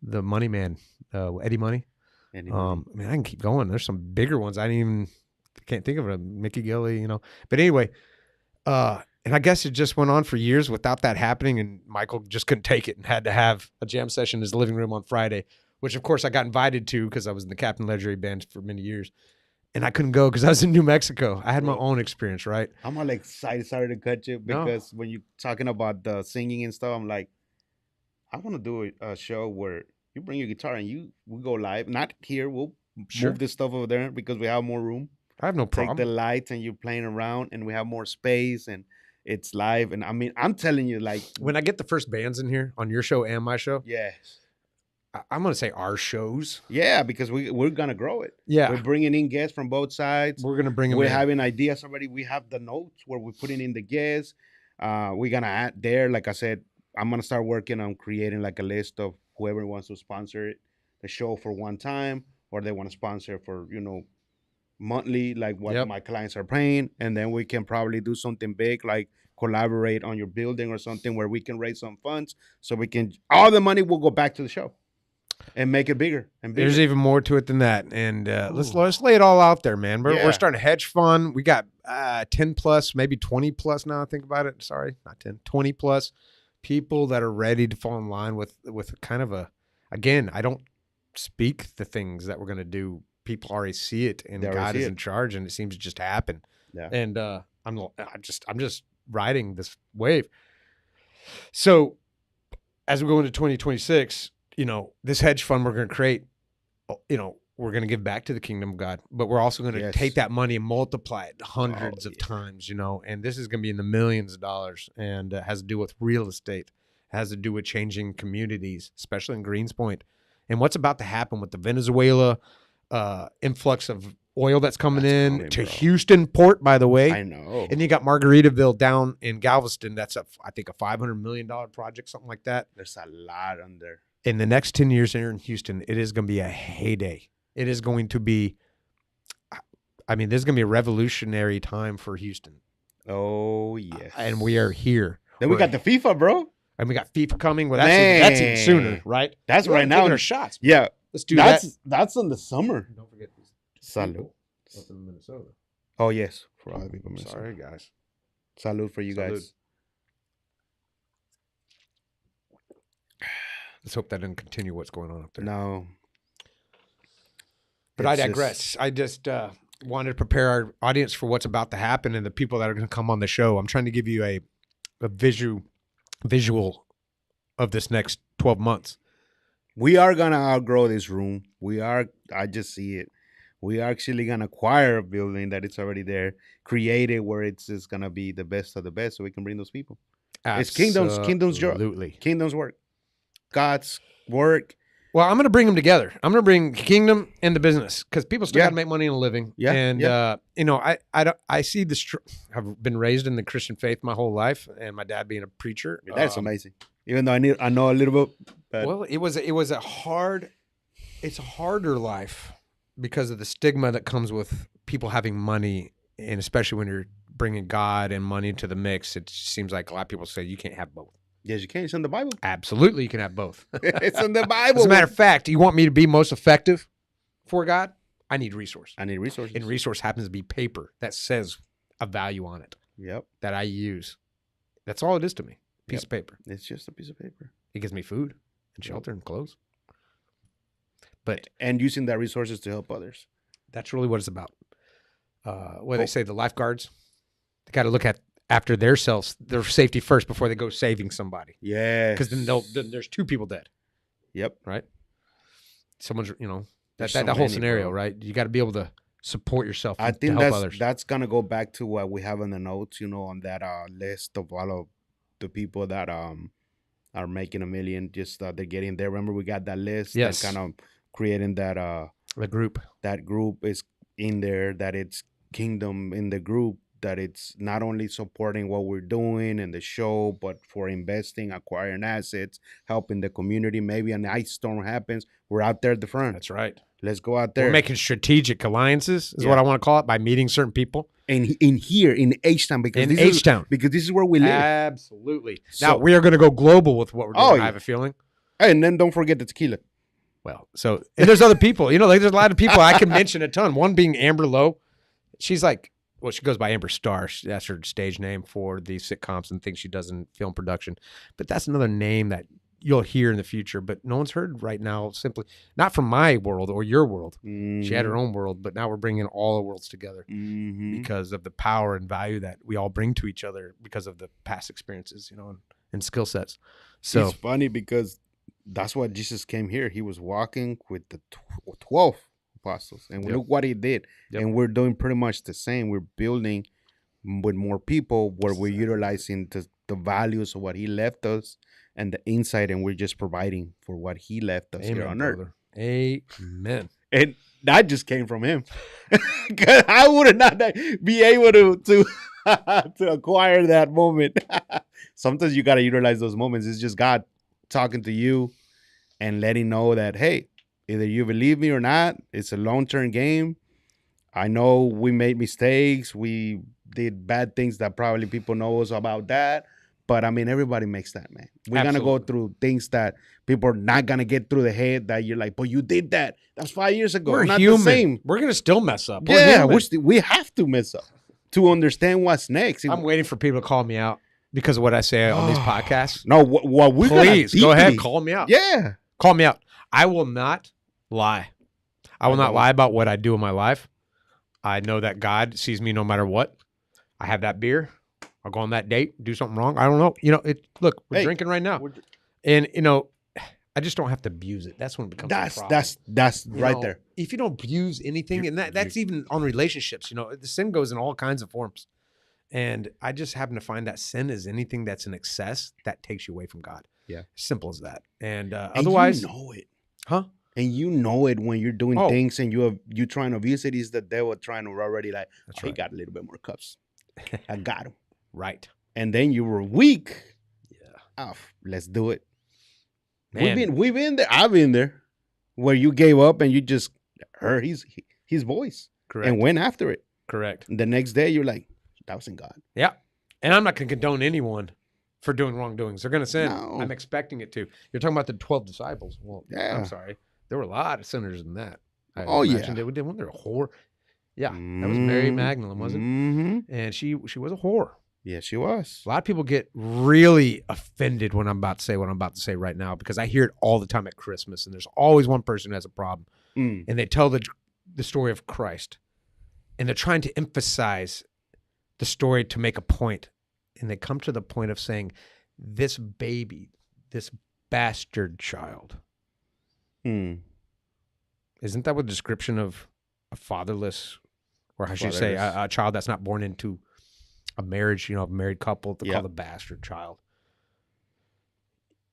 the Money Man, Eddie Money. I can keep going. There's some bigger ones. Can't think of it. Mickey Gilly, But anyway, and I guess it just went on for years without that happening, and Michael just couldn't take it and had to have a jam session in his living room on Friday, which of course I got invited to because I was in the Captain Legendary band for many years, and I couldn't go because I was in New Mexico. I had my own experience, right? I'm all excited. Sorry to cut you because when you're talking about the singing and stuff, I'm like, I want to do a show where you bring your guitar and we go live. Not here. We'll move this stuff over there because we have more room. I have no problem. Take the lights and you're playing around, and we have more space, and it's live. And I mean, I'm telling you, like, when I get the first bands in here on your show and my show, yes, I'm gonna say our shows. Yeah, because we're gonna grow it. Yeah, we're bringing in guests from both sides. We're gonna bring them. We're having ideas already. We have the notes where we're putting in the guests. We're gonna add there. Like I said, I'm gonna start working on creating like a list of whoever wants to sponsor the show for one time, or they want to sponsor for monthly, like what my clients are paying, and then we can probably do something big, like collaborate on your building or something where we can raise some funds, so we can all the money will go back to the show and make it bigger and bigger. There's even more to it than that, and let's lay it all out there, man. We're starting a hedge fund. We got 10 plus, maybe 20 plus now I think about it. Sorry, not 10, 20 plus people that are ready to fall in line with kind of again, I don't speak the things that we're going to do. People already see it, and God is in charge, and it seems to just happen. Yeah. And I'm just riding this wave. So as we go into 2026, this hedge fund we're going to create, we're going to give back to the kingdom of God, but we're also going to take that money and multiply it hundreds of times, and this is going to be in the millions of dollars, and it has to do with real estate. It has to do with changing communities, especially in Greenspoint, and what's about to happen with the Venezuela influx of oil that's coming in to Houston port, by the way. I know. And you got Margaritaville down in Galveston. That's I think a $500 million project, something like that. There's a lot under. In the next 10 years here in Houston, it is going to be a heyday. It is going to be, this is going to be a revolutionary time for Houston. Oh, yes. And we are here. Then we got the FIFA, bro. And we got FIFA coming. Well, that's even sooner, right? That's right now. Our shots. Bro. Yeah. Let's do that. That's in the summer. Don't forget these. Salud. Up in Minnesota. Oh, yes. For all the people in Minnesota. Sorry, guys. Salud for you guys. Let's hope that doesn't continue what's going on up there. No. But I digress. I just wanted to prepare our audience for what's about to happen and the people that are going to come on the show. I'm trying to give you a visual of this next 12 months. We are going to outgrow this room. I just see it. We are actually going to acquire a building that it's already there, create it where it's just going to be the best of the best so we can bring those people. It's kingdom's job. Absolutely. Kingdom's work. God's work. Well, I'm going to bring them together. I'm going to bring kingdom and the business because people still got to make money and a living. Yeah. And, I see I've been raised in the Christian faith my whole life, and my dad being a preacher. That's amazing. Even though I know a little bit. But... Well, it's a harder life because of the stigma that comes with people having money, and especially when you're bringing God and money to the mix, it seems like a lot of people say you can't have both. Yes, you can. It's in the Bible. Absolutely, you can have both. It's in the Bible. As a matter of fact, you want me to be most effective for God? I need resource. I need resources. And resource happens to be paper that says a value on it. Yep. That I use. That's all it is to me. Piece of paper. It's just a piece of paper. It gives me food and shelter and clothes. And using that resources to help others. That's really what it's about. They say, the lifeguards, they got to look after their safety first before they go saving somebody. Yeah. Because then there's two people dead. Yep. Right? Someone's, that whole scenario, right? You got to be able to support yourself I think to help others. That's going to go back to what we have in the notes, on that list of all of the people that are making $1 million, just they're getting there. Remember, we got that list. Yes. That kind of creating that the group. That group is in there, that it's kingdom in the group, that it's not only supporting what we're doing and the show, but for investing, acquiring assets, helping the community. Maybe an ice storm happens, we're out there at the front. That's right. Let's go out there. We're making strategic alliances, is Yeah. what I want to call it, by meeting certain people. And in here in H-Town, because In H-Town. because this is where we live. Absolutely. So- Now, we are going to go global with what we're doing, Oh, I yeah. have a feeling. And then don't forget the tequila. Well, so, and there's other people, like there's a lot of people I can mention a ton. One being Amber Lowe. She's like, well, she goes by Amber Star. That's her stage name for the sitcoms and things she does in film production. But that's another name that you'll hear in the future, but no one's heard right now, simply not from my world or your world. She had her own world, but now we're bringing all the worlds together because of the power and value that we all bring to each other because of the past experiences, and skill sets. So it's funny because that's what Jesus came here. He was walking with the 12 apostles, and Yep. look what he did. Yep. And we're doing pretty much the same. We're building with more people where we're utilizing the values of what he left us and the insight, and we're just providing for what he left us here on earth. brother. Amen. And that just came from him. 'Cause I would not be able to to acquire that moment. Sometimes you got to utilize those moments. It's just God talking to you and letting know that, hey, either you believe me or not, it's a long-term game. I know we made mistakes. We did bad things that probably people know us about that. But, I mean, everybody makes that, man. We're going to go through things that people are not going to get through the head that you're like, but you did that. That's 5 years ago. We're not human. the same. We're going to still mess up. Yeah, we have to mess up to understand what's next. I'm waiting for people to call me out because of what I say on these podcasts. No, what we're gonna Please, go ahead. deeply- Call me out. Yeah. Call me out. I will not lie. I will not lie about what I do in my life. I know that God sees me no matter what. I have that beer. I'll go on that date, do something wrong. I don't know. Look, we're drinking right now. And, I just don't have to abuse it. That's when it becomes a problem. That's right there. If you don't abuse anything, and that's even on relationships, the sin goes in all kinds of forms. And I just happen to find that sin is anything that's in excess that takes you away from God. Yeah. Simple as that. And And otherwise, you know it. huh? And you know it when you're doing Oh. things and you trying to abuse it. Is the devil trying to already like, That's he right. got a little bit more cups. I got him. Right. And then you were weak. Yeah. Oh, let's do it. Man. We've been there. I've been there where you gave up and you just heard his voice Correct. and went after it. Correct. And the next day you're like, that wasn't God. Yeah. And I'm not going to condone anyone for doing wrongdoings. They're going to sin. No. I'm expecting it to. You're talking about the 12 disciples. Well, Yeah. I'm sorry. There were a lot of sinners in that. Oh, yeah. They wasn't there a whore? Yeah. That was Mary Magdalene, wasn't it? Mm-hmm. And she was a whore. Yeah, she was. A lot of people get really offended when I'm about to say what I'm about to say right now because I hear it all the time at Christmas, and there's always one person who has a problem. Mm. And they tell the story of Christ, and they're trying to emphasize the story to make a point, and they come to the point of saying, this baby, this bastard child, Mm. isn't that what the description of a fatherless, or how should you say, a child that's not born into a marriage, a married couple, to Yeah. call the bastard child?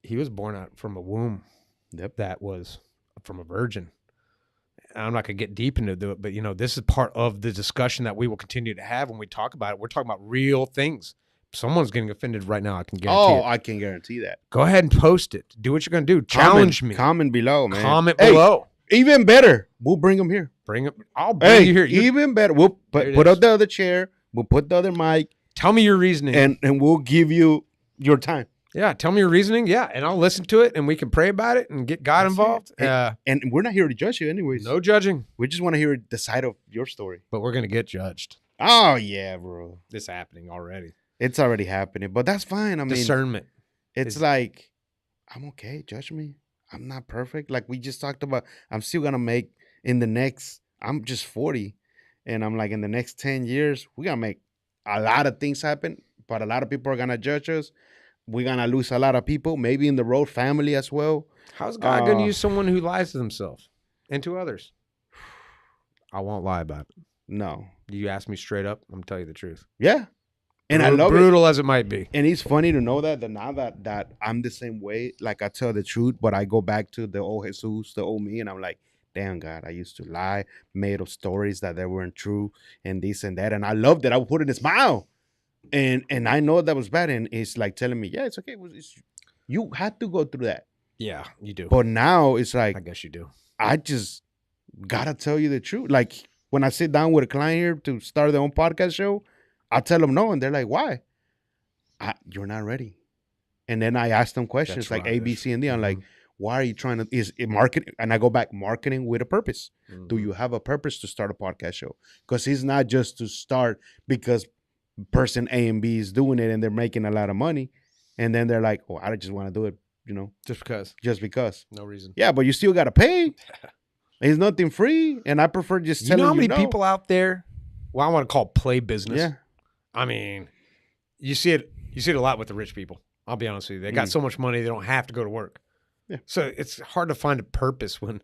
He was born out from a womb that was from a virgin. I'm not going to get deep into it, but this is part of the discussion that we will continue to have when we talk about it. We're talking about real things. Someone's getting offended right now. I can guarantee it. I can guarantee that. Go ahead and post it. Do what you're going to do. Challenge me. Comment below, man. Comment Hey, below. even better, we'll bring them here. Bring it. I'll bring you here. Even better, we'll There it put is. up the other chair. We'll put the other mic, Tell me your reasoning. and we'll give you your time. Yeah, tell me your reasoning. Yeah, and I'll listen to it, and we can pray about it and get God That's involved. it. And we're not here to judge you, anyways. No judging, We just want to hear the side of your story. but we're going to get judged. Oh yeah, bro. It's happening already. It's already happening, but that's fine. I mean, Discernment. it's like, I'm okay. Judge me. I'm not perfect. Like we just talked about. I'm still gonna make I'm just 40, and I'm like in the next 10 years, we're gonna make a lot of things happen. But a lot of people are gonna judge us. We're gonna lose a lot of people. Maybe in the road, family as well. How's God going to use someone who lies to themselves and to others? I won't lie about it. No. You ask me straight up, I'm going to tell you the truth. Yeah. And I love it. Brutal as it might be. And it's funny to know that now that I'm the same way, like I tell the truth, but I go back to the old Jesus, the old me, and I'm like, damn God, I used to lie, made up stories that they weren't true, and this and that, and I loved it. I would put it in a smile, and I know that was bad, and it's like telling me, yeah, it's okay. You had to go through that, Yeah, you do. but now it's I like guess you do. I just gotta tell you the truth. Like when I sit down with a client here to start their own podcast show, I tell them no, and they're like, why? You're not ready. And then I ask them questions That's like right. A, B, C, and D. I'm like, Mhm. why are you trying to? Is it marketing? And I go back, marketing with a purpose. Do Mhm. you have a purpose to start a podcast show? Because it's not just to start because person A and B is doing it and they're making a lot of money, and then they're like, oh, I just want to do it, Just because. just because. No reason. Yeah, but you still gotta pay. It's nothing free, and I prefer just You telling know how many no. people out there? Well, I want to call it play business. Yeah, I mean, you see it a lot with the rich people. I'll be honest with you. They got so much money they don't have to go to work. Yeah. So it's hard to find a purpose when,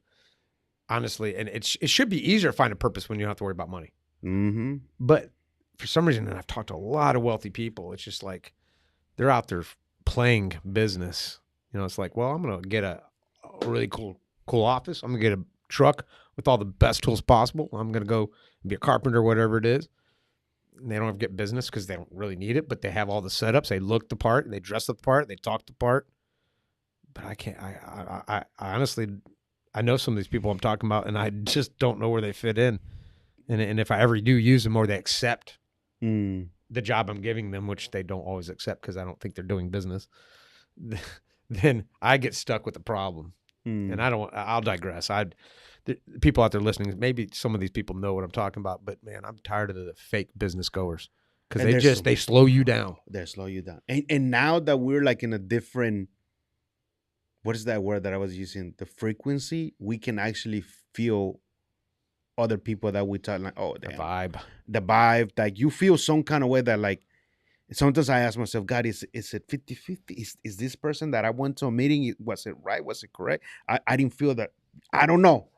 honestly, and it should be easier to find a purpose when you don't have to worry about money. mm-hmm. But for some reason, and I've talked to a lot of wealthy people, it's just like they're out there playing business. It's like, well, I'm gonna get a really cool office. I'm gonna get a truck with all the best tools possible. I'm gonna go be a carpenter, whatever it is. And they don't have to get business because they don't really need it, but they have all the setups. They look the part, they dress the part, they talk the part. But I can't. I honestly, I know some of these people I'm talking about, and I just don't know where they fit in. And if I ever do use them, or they accept the job I'm giving them, which they don't always accept because I don't think they're doing business, then I get stuck with the problem. And I'll digress. The people out there listening, maybe some of these people know what I'm talking about, but man, I'm tired of the fake business goers because they slow you down. They slow you down. And now that we're like in a different, what is that word that I was using? The frequency, we can actually feel other people that we talk like, oh, damn. The vibe, like you feel some kind of way that like, sometimes I ask myself, God, is it 50-50? Is this person that I went to a meeting, was it right? Was it correct? I didn't feel that. I don't know.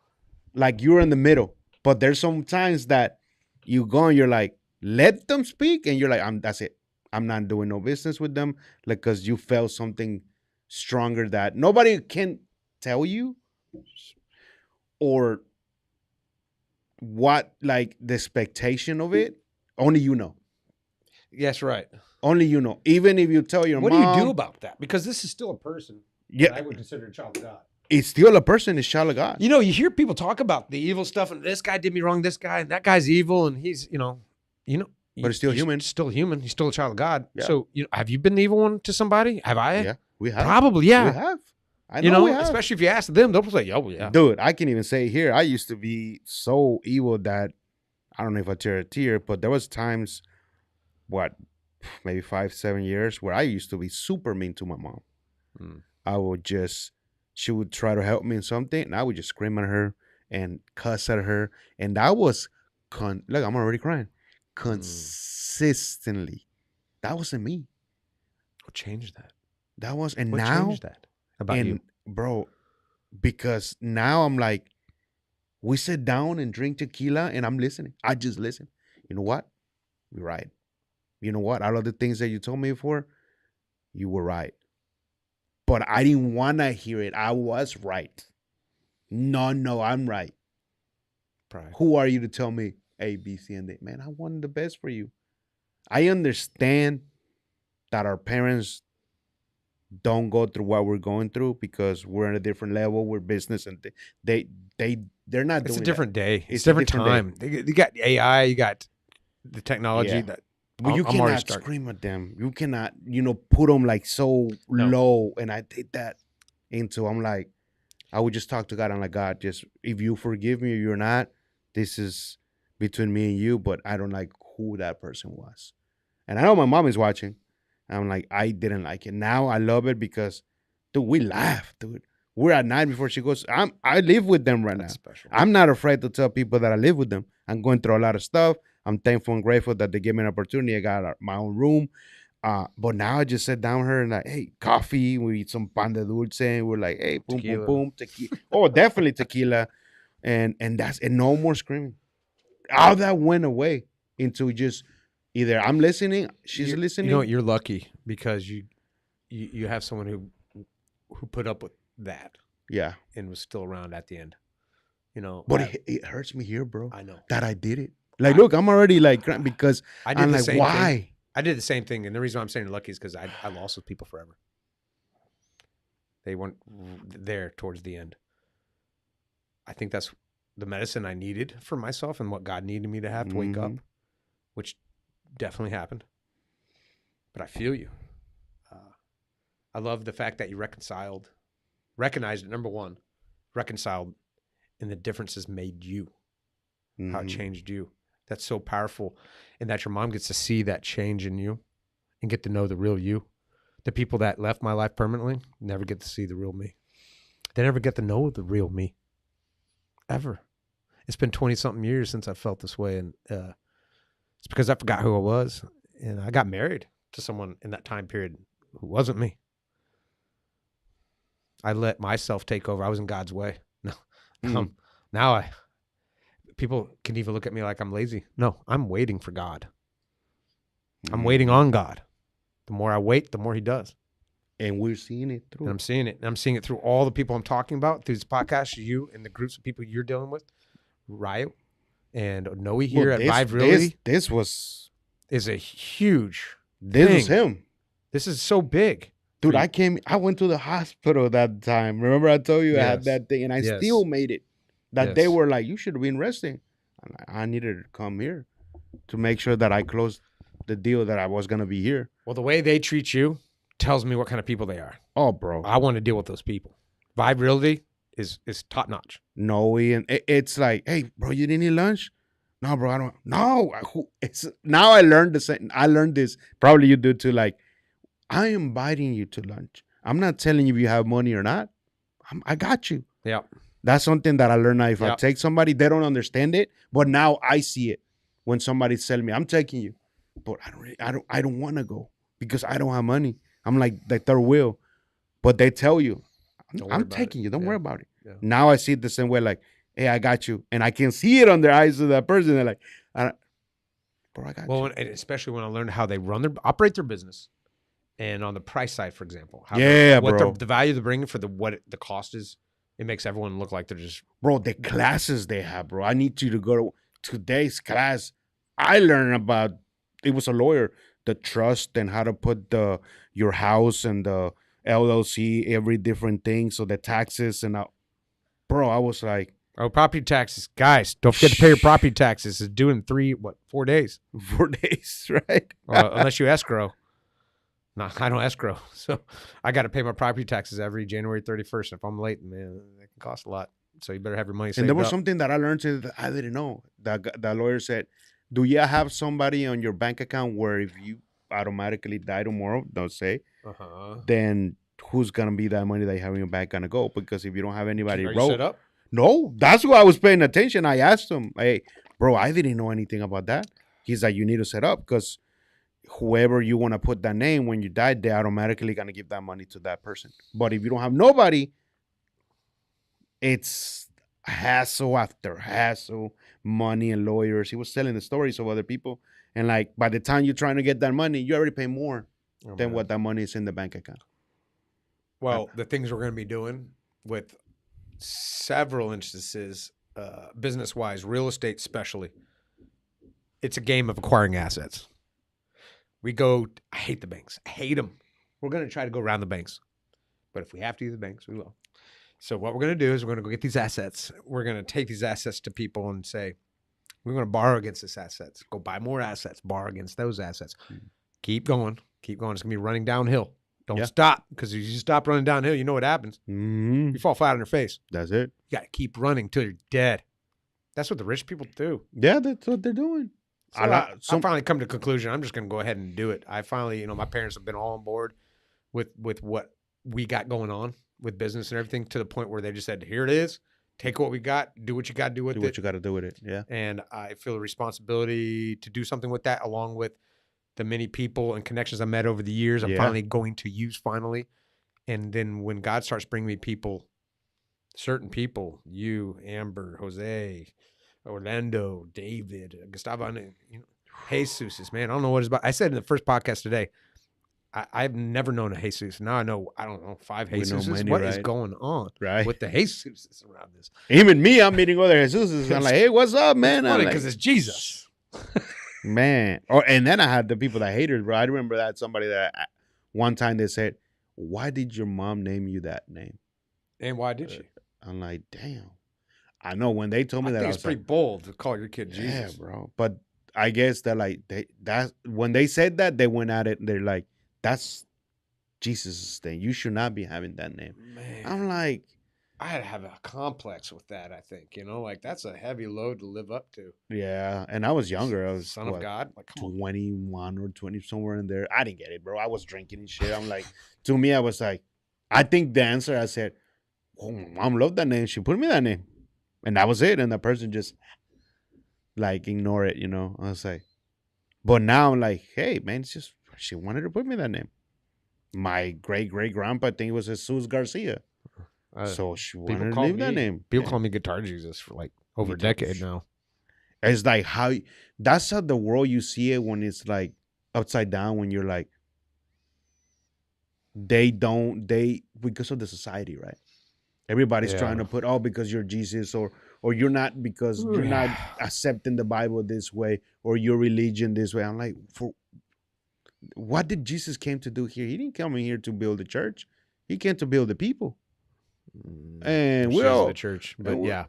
Like you're in the middle. But there's some times that you go and you're like, let them speak. And you're like, that's it. I'm not doing no business with them. Like, because you felt something stronger that nobody can tell you or what, like the expectation of it. Only you know. Yes, right. Only you know. Even if you tell your What mom. do you do about that? Because this is still a person. Yeah. I would consider a child of God. It's still a person. It's child of God. You hear people talk about the evil stuff, and this guy did me wrong, this guy, and that guy's evil, and he's, but he's still human. Still human. He's still a child of God. Yeah. So, have you been the evil one to somebody? Have I? Yeah, we have. Probably, yeah. We have. I know we have. Especially if you ask them, they'll say, oh, yeah. Dude, I can even say here, I used to be so evil that, I don't know if I tear a tear, but there was times, maybe 5-7 years where I used to be super mean to my mom. I would she would try to help me in something, and I would just scream at her and cuss at her. And that was, look, I'm already crying. Consistently. That wasn't me. What changed that? That was, and What now, changed that about you? Bro, because now I'm like, we sit down and drink tequila and I'm listening. I just listen. You know what? You're right. You know what? All of the things that you told me before, you were right. But I didn't want to hear it. I was right. No, I'm right. Pride. Who are you to tell me A, B, C, and D? Man, I wanted the best for you. I understand that our parents don't go through what we're going through because we're at a different level. We're business, and they're not. It's doing a different that. day. It's a different time. You got AI. You got the technology that. But you cannot scream at them. You cannot, put them like so low. And I take that into, I'm like, I would just talk to God. I'm like, God, just if you forgive me or you're not, this is between me and you. But I don't like who that person was. And I know my mom is watching. I'm like, I didn't like it. Now I love it because, dude, we laugh, dude. We're at night before she goes. I live with them right now. Special. I'm not afraid to tell people that I live with them. I'm going through a lot of stuff. I'm thankful and grateful that they gave me an opportunity. I got my own room. But now I just sit down with her and like, hey, coffee. We eat some pan de dulce. And we're like, hey, boom, Tequila. boom, boom, tequila. Oh, definitely tequila. And no more screaming. All that went away into just either I'm listening, she's listening. You know what? You're lucky because you have someone who put up with that. Yeah. And was still around at the end. You know, But it hurts me here, bro, I know. that I did it. Like, look, I'm already like, because I did I'm the like, same why? thing. I did the same thing. And the reason why I'm saying lucky is because I lost with people forever. They weren't there towards the end. I think that's the medicine I needed for myself and what God needed me to have to wake up, which definitely happened. But I feel you. I love the fact that you recognized it, number one, reconciled, and the differences made you, how it changed you. That's so powerful. And that your mom gets to see that change in you and get to know the real you. The people that left my life permanently never get to see the real me. They never get to know the real me. Ever. It's been 20-something years since I felt this way. And it's because I forgot who I was. And I got married to someone in that time period who wasn't me. I let myself take over. I was in God's way. No. Now people can even look at me like I'm lazy. No, I'm waiting for God. I'm waiting on God. The more I wait, the more he does. And we're seeing it through. And I'm seeing it. And I'm seeing it through all the people I'm talking about, through this podcast, you and the groups of people you're dealing with. Ryo and Noe here at Vive Realty. This was a huge This thing. was him. This is so big. Dude, I went to the hospital that time. Remember I told you I had that thing, and I still made it. That they were like, you should have been resting. I needed to come here to make sure that I closed the deal that I was going to be here. Well, the way they treat you tells me what kind of people they are. Oh, bro. I want to deal with those people. Vive Realty is top notch. No, and it's like, hey, bro, you didn't eat lunch? No, bro, I don't. No, now I learned this. Probably you do too. Like, I am inviting you to lunch. I'm not telling you if you have money or not. I got you. Yeah. That's something that I learned now. If I take somebody, they don't understand it. But now I see it. When somebody's telling me, I'm taking you. But I don't want to go because I don't have money. I'm like the third wheel. But they tell you, I'm taking you. Don't worry about it. Yeah. Now I see it the same way, like, hey, I got you. And I can see it on their eyes of that person. They're like, bro, I got you. Well, especially when I learned how they operate their business. And on the price side, for example. Bro. The value they're bringing for what the cost is, it makes everyone look like they're just... Bro, the classes they have, bro. I need you to go to today's class. I learned about, it was a lawyer, the trust and how to put your house and the LLC, every different thing. So the taxes and... Bro, I was like... Oh, property taxes. Guys, don't forget to pay your property taxes. It's due in 4 days. 4 days, right? Unless you escrow. No, I don't escrow. So I got to pay my property taxes every January 31st. If I'm late, man, it can cost a lot. So you better have your money saved up. And there was something that I learned that I didn't know. The lawyer said, do you have somebody on your bank account where if you automatically die tomorrow, they'll say, then who's going to be that money that you have in your bank going to go? Because if you don't have anybody... Are you set up? No, that's why I was paying attention. I asked him, hey, bro, I didn't know anything about that. He's like, you need to set up because whoever you want to put that name, when you die, they automatically going to give that money to that person. But if you don't have nobody, it's hassle after hassle, money and lawyers. He was telling the stories of other people. And like, by the time you're trying to get that money, you already pay more than what that money is in the bank account. Well, the things we're going to be doing with several instances, business-wise, real estate especially, it's a game of acquiring assets. I hate the banks. I hate them. We're going to try to go around the banks. But if we have to use the banks, we will. So what we're going to do is we're going to go get these assets. We're going to take these assets to people and say, we're going to borrow against these assets. Go buy more assets. Borrow against those assets. Keep going. Keep going. It's going to be running downhill. Don't stop, because if you stop running downhill, you know what happens. You fall flat on your face. That's it. You got to keep running till you're dead. That's what the rich people do. Yeah, that's what they're doing. So I finally come to a conclusion. I'm just going to go ahead and do it. I finally, my parents have been all on board with what we got going on with business and everything, to the point where they just said, here it is. Take what we got. Do what you got to do with it. Do what you got to do with it. Yeah. And I feel a responsibility to do something with that, along with the many people and connections I met over the years. I'm finally going to use finally. And then when God starts bringing me people, certain people, you, Amber, Jose, Orlando, David, Gustavo, Jesus, man, I don't know what it's about. I said in the first podcast today, I've never known a Jesus. Now I know, I don't know, 5 We know Jesuses. many, What is right? going on Right. with the Jesuses around this? Even me, I'm meeting other Jesuses. I'm like, hey, what's up, man? It's funny I'm like, because it's Jesus. man. Or and then I had the people that hated, bro. I remember that somebody that one time they said, why did your mom name you that name? And why did she? I'm like, damn. I know when they told me I that, think I it's was pretty like, bold to call your kid yeah, Jesus. bro. But I guess that like that when they said that, they went at it and they're like, that's Jesus' thing. You should not be having that name. Man, I'm like, I had to have a complex with that. I think like that's a heavy load to live up to. yeah. And I was younger. I was Son of God, like come on. 21 or 20, somewhere in there. I didn't get it, bro. I was drinking and shit. I'm like, to me, I was like, I think the answer, I said, oh, my mom loved that name. She put me that name. And that was it. And the person just like ignore it, I was like, but now I'm like, hey, man, it's just, she wanted to put me that name. My great grandpa, I think it was Jesus Garcia. So she wanted to leave that name. People call me Guitar Jesus for like over a decade now. It's like that's how the world you see it when it's like upside down, when you're like, because of the society, right? Everybody's trying to put, because you're Jesus, or you're not, because you're not accepting the Bible this way, or your religion this way. I'm like, for what did Jesus came to do here? He didn't come in here to build a church. He came to build the people. And we're all the church, but we're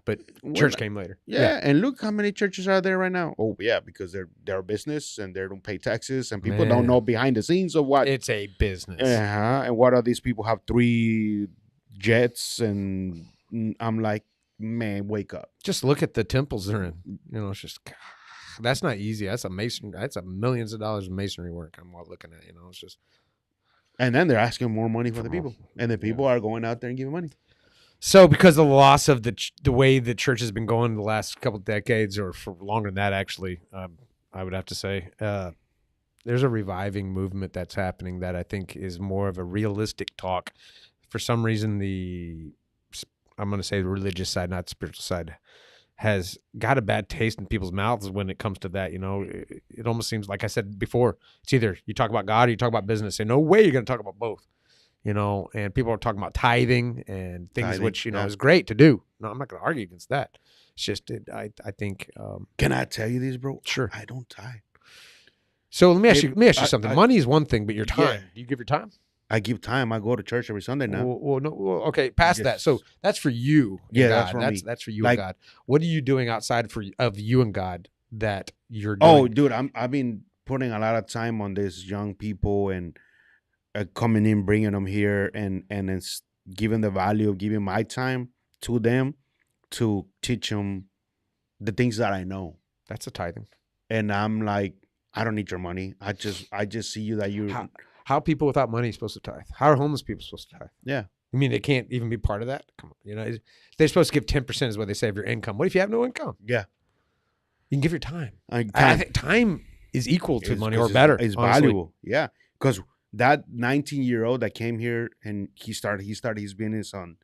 church like- came later. Yeah, and look how many churches are there right now. Oh yeah, because they're a business and they don't pay taxes, and people don't Man. know behind the scenes of what. It's a business. And what are these people have 3 jets, and I'm like, man, wake up. Just look at the temples they're in. It's just that's not easy. That's a millions of dollars of masonry work. I'm looking at. It's just. And then they're asking more money for the people, and the people are going out there and giving money. So, because of the loss of the way the church has been going the last couple of decades, or for longer than that, actually, I would have to say, there's a reviving movement that's happening that I think is more of a realistic talk. For some reason, I'm going to say the religious side, not the spiritual side, has got a bad taste in people's mouths when it comes to that. It almost seems, like I said before, it's either you talk about God or you talk about business. And no way you're going to talk about both. And people are talking about tithing and things, which, is great to do. No, I'm not going to argue against that. It's just, I think. Can I tell you this, bro? Sure. I don't tithe. So let me ask you something. Money is one thing, but your time. Yeah. Do you give your time? I give time. I go to church every Sunday now. Okay, past that. So that's for you. And Yeah, God. that's for me. That's for you Like- and God. What are you doing outside of you and God that you're doing? Oh, dude, I've been putting a lot of time on these young people and coming in, bringing them here, and it's giving the value of giving my time to them to teach them the things that I know. That's a tithing. And I'm like, I don't need your money. I just see you that you. How are people without money supposed to tithe? How are homeless people supposed to tithe? Yeah. I mean, they can't even be part of that. Come on, they're supposed to give 10% is what they say of your income. What if you have no income? Yeah. You can give your time. I think time is equal to money, or better. It's honestly. valuable. Yeah, because that 19-year-old that came here and he started his business on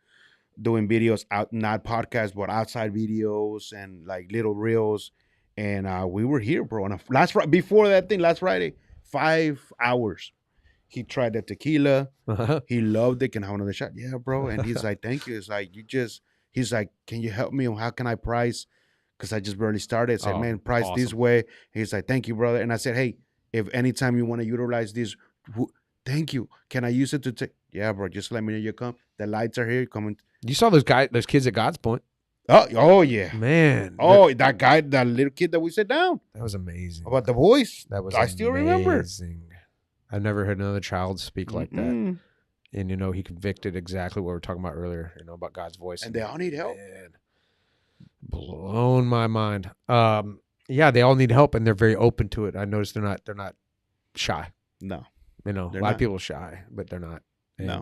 doing videos out, not podcasts, but outside videos and like little reels. And we were here, bro. And before that thing, last Friday, 5 hours. He tried the tequila. Uh-huh. He loved it. Can I have another shot? Yeah, bro. And he's like, thank you. It's like, he's like, can you help me? How can I price? Because I just barely started. I said, man, price this way. He's like, thank you, brother. And I said, hey, if anytime you want to utilize this, thank you. Can I use it to take? Yeah, bro. Just let me know you come. The lights are here. Come and. You saw those kids at God's Point. Oh yeah, man. Oh, that little kid that we sat down. That was amazing. About the voice. That was. I still remember. I've never heard another child speak like that. Mm-mm. And he convicted exactly what we were talking about earlier. About God's voice. And they all need help. Man, blown my mind. Yeah, they all need help, and they're very open to it. I noticed they're not shy. No. A lot of people are shy, but they're not. And No.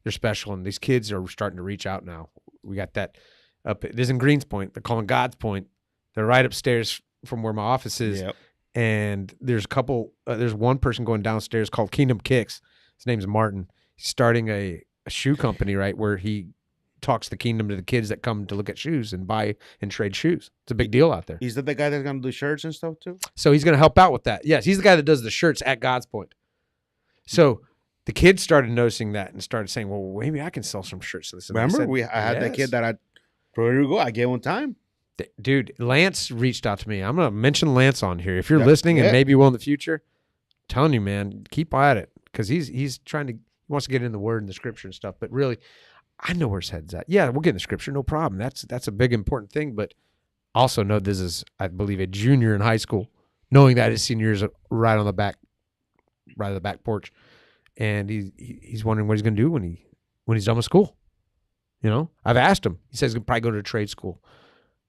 They're special, and these kids are starting to reach out now. We got that up. It is in Greens Point. They're calling God's Point. They're right upstairs from where my office is. Yep. And there's a couple. There's one person going downstairs called Kingdom Kicks. His name's Martin. He's starting a shoe company, right, where he talks the kingdom to the kids that come to look at shoes and buy and trade shoes. It's a big deal out there. Is that the guy that's gonna do shirts and stuff too? So he's going to help out with that. Yes, he's the guy that does the shirts at God's Point. So the kids started noticing that and started saying, well, maybe I can sell some shirts. So Remember, I had that kid that I told you to go. I gave him time. Dude, Lance reached out to me. I'm going to mention Lance on here. If you're Yep. listening Yeah. and maybe you will in the future, I'm telling you, man, keep at it. Because he's trying to, he wants to get in the word and the scripture and stuff. But really, I know where his head's at. Yeah, we'll get in the scripture, no problem. That's a big important thing. But also know this is, I believe, a junior in high school, knowing that his senior is right on the back porch, and he's wondering what he's going to do when he's done with school. You know, I've asked him. He says he'll probably go to a trade school.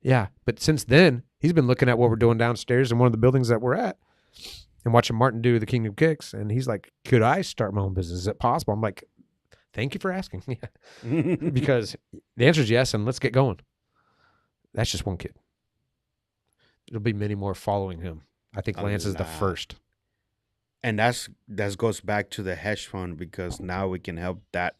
Yeah, but since then he's been looking at what we're doing downstairs in one of the buildings that we're at, and watching Martin do the Kingdom Kicks, and he's like, "Could I start my own business? Is it possible?" I'm like, "Thank you for asking," because the answer is yes, and let's get going. That's just one kid. There'll be many more following him. I think Lance is the first. And that goes back to the hedge fund, because now we can help that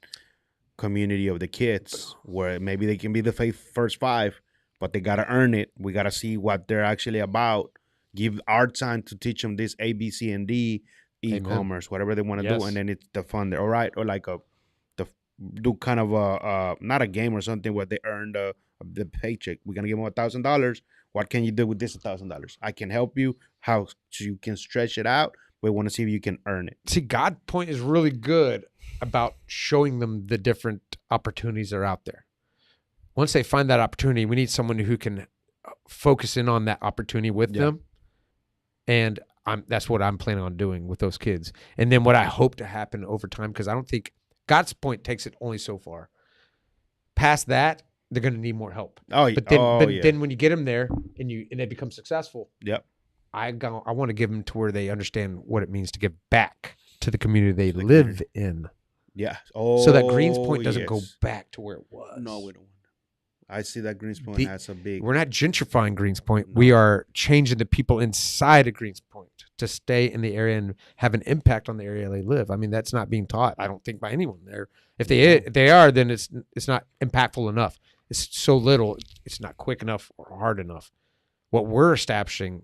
community of the kids where maybe they can be the first 5, but they got to earn it. We got to see what they're actually about. Give our time to teach them this A, B, C, and D, e-commerce, whatever they want to do. And then it's the fund there. All right. Or like do kind of not a game or something where they earn the paycheck. We're going to give them $1,000. What can you do with this $1,000? I can help you how so you can stretch it out. We want to see if you can earn it. See, God's point is really good about showing them the different opportunities that are out there. Once they find that opportunity, we need someone who can focus in on that opportunity with them. And that's what I'm planning on doing with those kids. And then what I hope to happen over time, because I don't think God's point takes it only so far. Past that, they're going to need more help. But then when you get them there and they become successful, I want to give them to where they understand what it means to give back to the community they live in. Yeah. So that Greens Point doesn't go back to where it was. No, we don't. I see that Greens Point has a big... We're not gentrifying Greens Point. No. We are changing the people inside of Greens Point to stay in the area and have an impact on the area they live. I mean, that's not being taught, I don't think, by anyone there. If they are, then it's not impactful enough. It's so little, it's not quick enough or hard enough. What we're establishing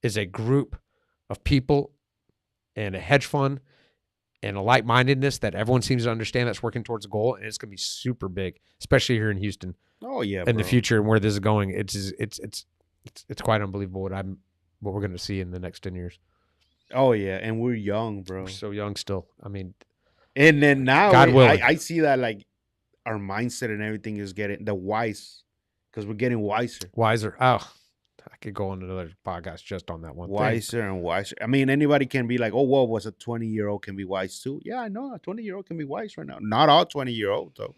is a group of people and a hedge fund and a like-mindedness that everyone seems to understand that's working towards a goal, and it's going to be super big, especially here in Houston. Oh yeah, in the future and where this is going, it's quite unbelievable what we're going to see in the next 10 years. Oh yeah, and we're young, bro. We're so young still. I mean, and then now God willing, I see that like our mindset and everything is getting because we're getting wiser. Oh, I could go on another podcast just on that one. Wiser and wiser. I mean, anybody can be like, oh, well, was a 20-year-old can be wise too? Yeah, I know a 20-year-old can be wise right now. Not all 20-year-olds though.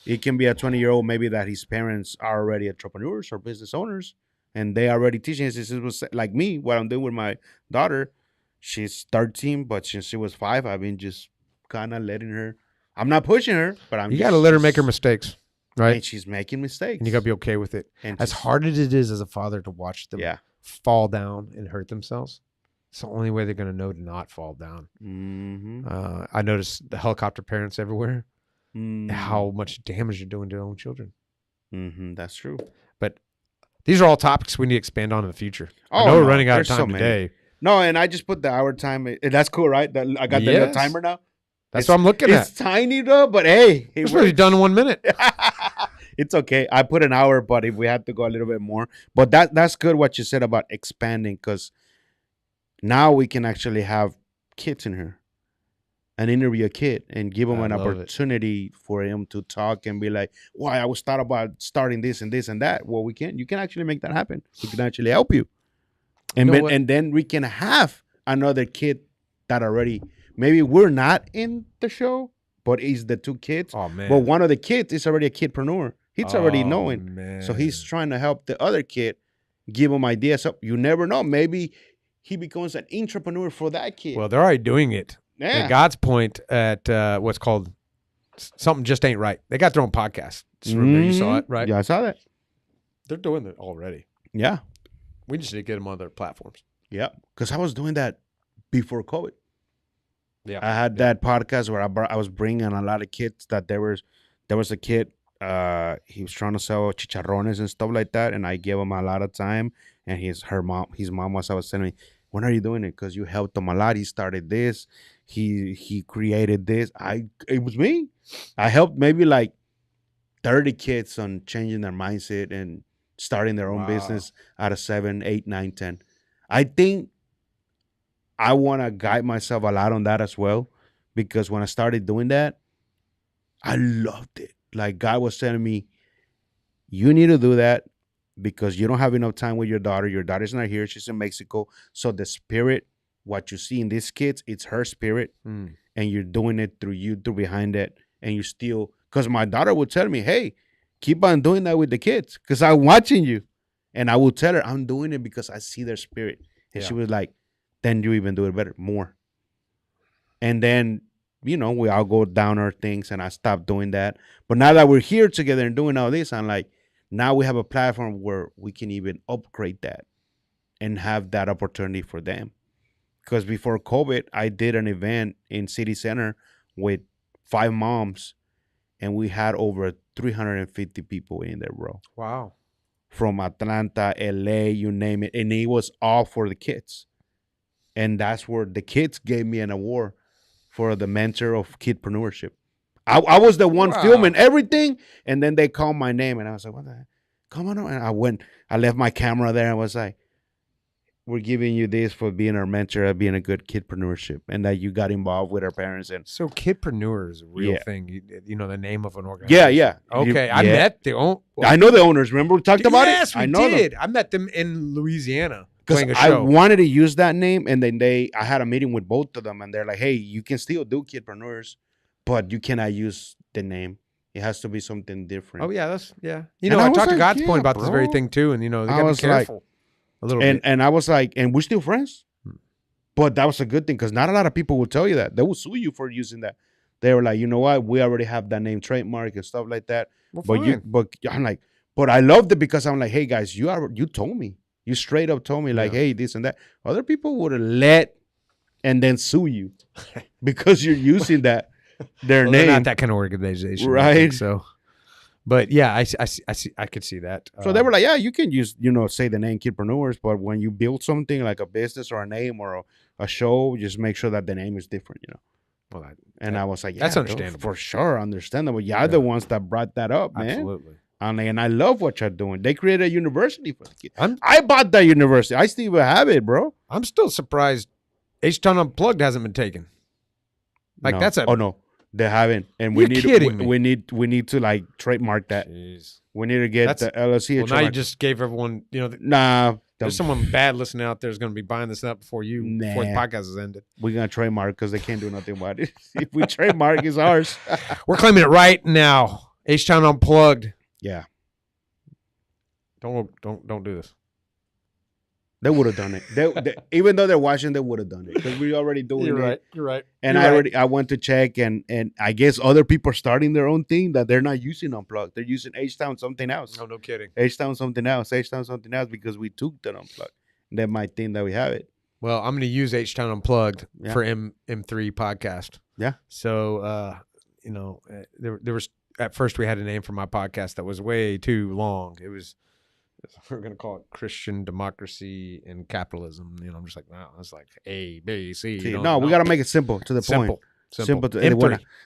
It can be a 20-year-old maybe that his parents are already entrepreneurs or business owners, and they already teaching. This was like me, what I'm doing with my daughter. She's 13, but since she was 5, I've been just kind of letting her. I'm not pushing her, but you got to let her make her mistakes, right? And she's making mistakes, and you got to be okay with it. And as hard as it is as a father to watch them fall down and hurt themselves, it's the only way they're going to know to not fall down. Mm-hmm. I noticed the helicopter parents everywhere. How much damage you're doing to their own children. That's true. But these are all topics we need to expand on in the future. Oh, I know we're running out of time today. No, and I just put the hour time. That's cool, right? I got the little timer now. That's what I'm looking at. It's tiny though, but hey, it's really done in 1 minute. It's okay. I put an hour, but if we had to go a little bit more, but that's good what you said about expanding, because now we can actually have kids in here. And interview a kid and give him an opportunity for him to talk and be like, why I was thought about starting this and this and that. Well, you can actually make that happen. We can actually help you. And then we can have another kid that already, maybe we're not in the show, but he's the 2 kids. Oh man. But one of the kids is already a kidpreneur. He's already knowing. Man. So he's trying to help the other kid, give him ideas. So you never know. Maybe he becomes an entrepreneur for that kid. Well, they're already doing it. Yeah. At God's point at what's called Something Just Ain't Right. They got their own podcast. You saw it, right? Yeah, I saw that. They're doing it already. Yeah. We just need to get them on their platforms. Yeah. Because I was doing that before COVID. Yeah. I had that podcast where I was bringing a lot of kids that there was a kid, he was trying to sell chicharrones and stuff like that. And I gave him a lot of time. And his mom was always telling me, when are you doing it? Because you helped him a lot. He started this. he created this. It was me. I helped maybe like 30 kids on changing their mindset and starting their own Wow. business out of 7, 8, 9, 10. I think I want to guide myself a lot on that as well, because when I started doing that, I loved it. Like God was telling me, you need to do that because you don't have enough time with your daughter. Your daughter's not here. She's in Mexico. So the spirit, what you see in these kids, it's her spirit. Mm. And you're doing it through you, through behind it. And you still, because my daughter would tell me, hey, keep on doing that with the kids because I'm watching you. And I will tell her, I'm doing it because I see their spirit. And she was like, then you even do it better, more. And then, we all go down our things and I stopped doing that. But now that we're here together and doing all this, I'm like, now we have a platform where we can even upgrade that and have that opportunity for them. Because before COVID, I did an event in City Center with 5 moms, and we had over 350 people in there, bro. Wow. From Atlanta, LA, you name it. And it was all for the kids. And that's where the kids gave me an award for the mentor of kidpreneurship. I was the one filming everything, and then they called my name, and I was like, what the heck? Come on. And I left my camera there, and I was like, we're giving you this for being our mentor, being a good kidpreneurship, and that you got involved with our parents. And so kidpreneur is a real thing. You know the name of an organization. Yeah. Okay, I met the owner. I know the owners. Remember we talked about it? Yes, we did. I met them in Louisiana. Because I wanted to use that name, and then I had a meeting with both of them, and they're like, hey, you can still do kidpreneurs, but you cannot use the name. It has to be something different. Oh, yeah, You know, I talked to God's point about this very thing, too, and, they got to be careful a little bit. And I was like, and we're still friends. But that was a good thing, because not a lot of people will tell you that. They will sue you for using that. They were like, you know what? We already have that name trademark and stuff like that. Well, but I'm like, but I loved it because I'm like, hey, guys, you told me. You straight up told me, like, hey, this and that. Other people would have let and then sue you because you're using their name. They're not that kind of organization, right? So, but yeah, I see, I could see that. So they were like, yeah, you can use, say the name Kidpreneurs, but when you build something like a business or a name or a show, just make sure that the name is different, Well, I was like, yeah, that's understandable for sure, understandable. You're the ones that brought that up, man. Absolutely. And I love what you're doing. They created a university for the kids. I bought that university. I still even have it, bro. I'm still surprised H-Town Unplugged hasn't been taken. Like no. that's a oh no, they haven't, and we need to like trademark that. Jeez. We need to get the LLC. Well, now you just gave everyone, there's someone bad listening out there is going to be buying this up before the podcast is ended. We're gonna trademark because they can't do nothing about it. If we trademark, it's ours. We're claiming it right now. H-Town Unplugged. Yeah. Don't do this. They would have done it. They, even though they're watching, they would have done it because we're already doing it. You're right. And I went to check, and I guess other people are starting their own thing that they're not using Unplugged. They're using H-Town something else. No kidding. H-Town something else because we took that Unplugged. They might think that we have it. Well, I'm going to use H-Town Unplugged for M3 podcast. Yeah. So, there was, at first we had a name for my podcast that was way too long. We're going to call it Christian Democracy and Capitalism. I'm just like, wow, that's like A, B, C. We got to make it simple to the point. Simple.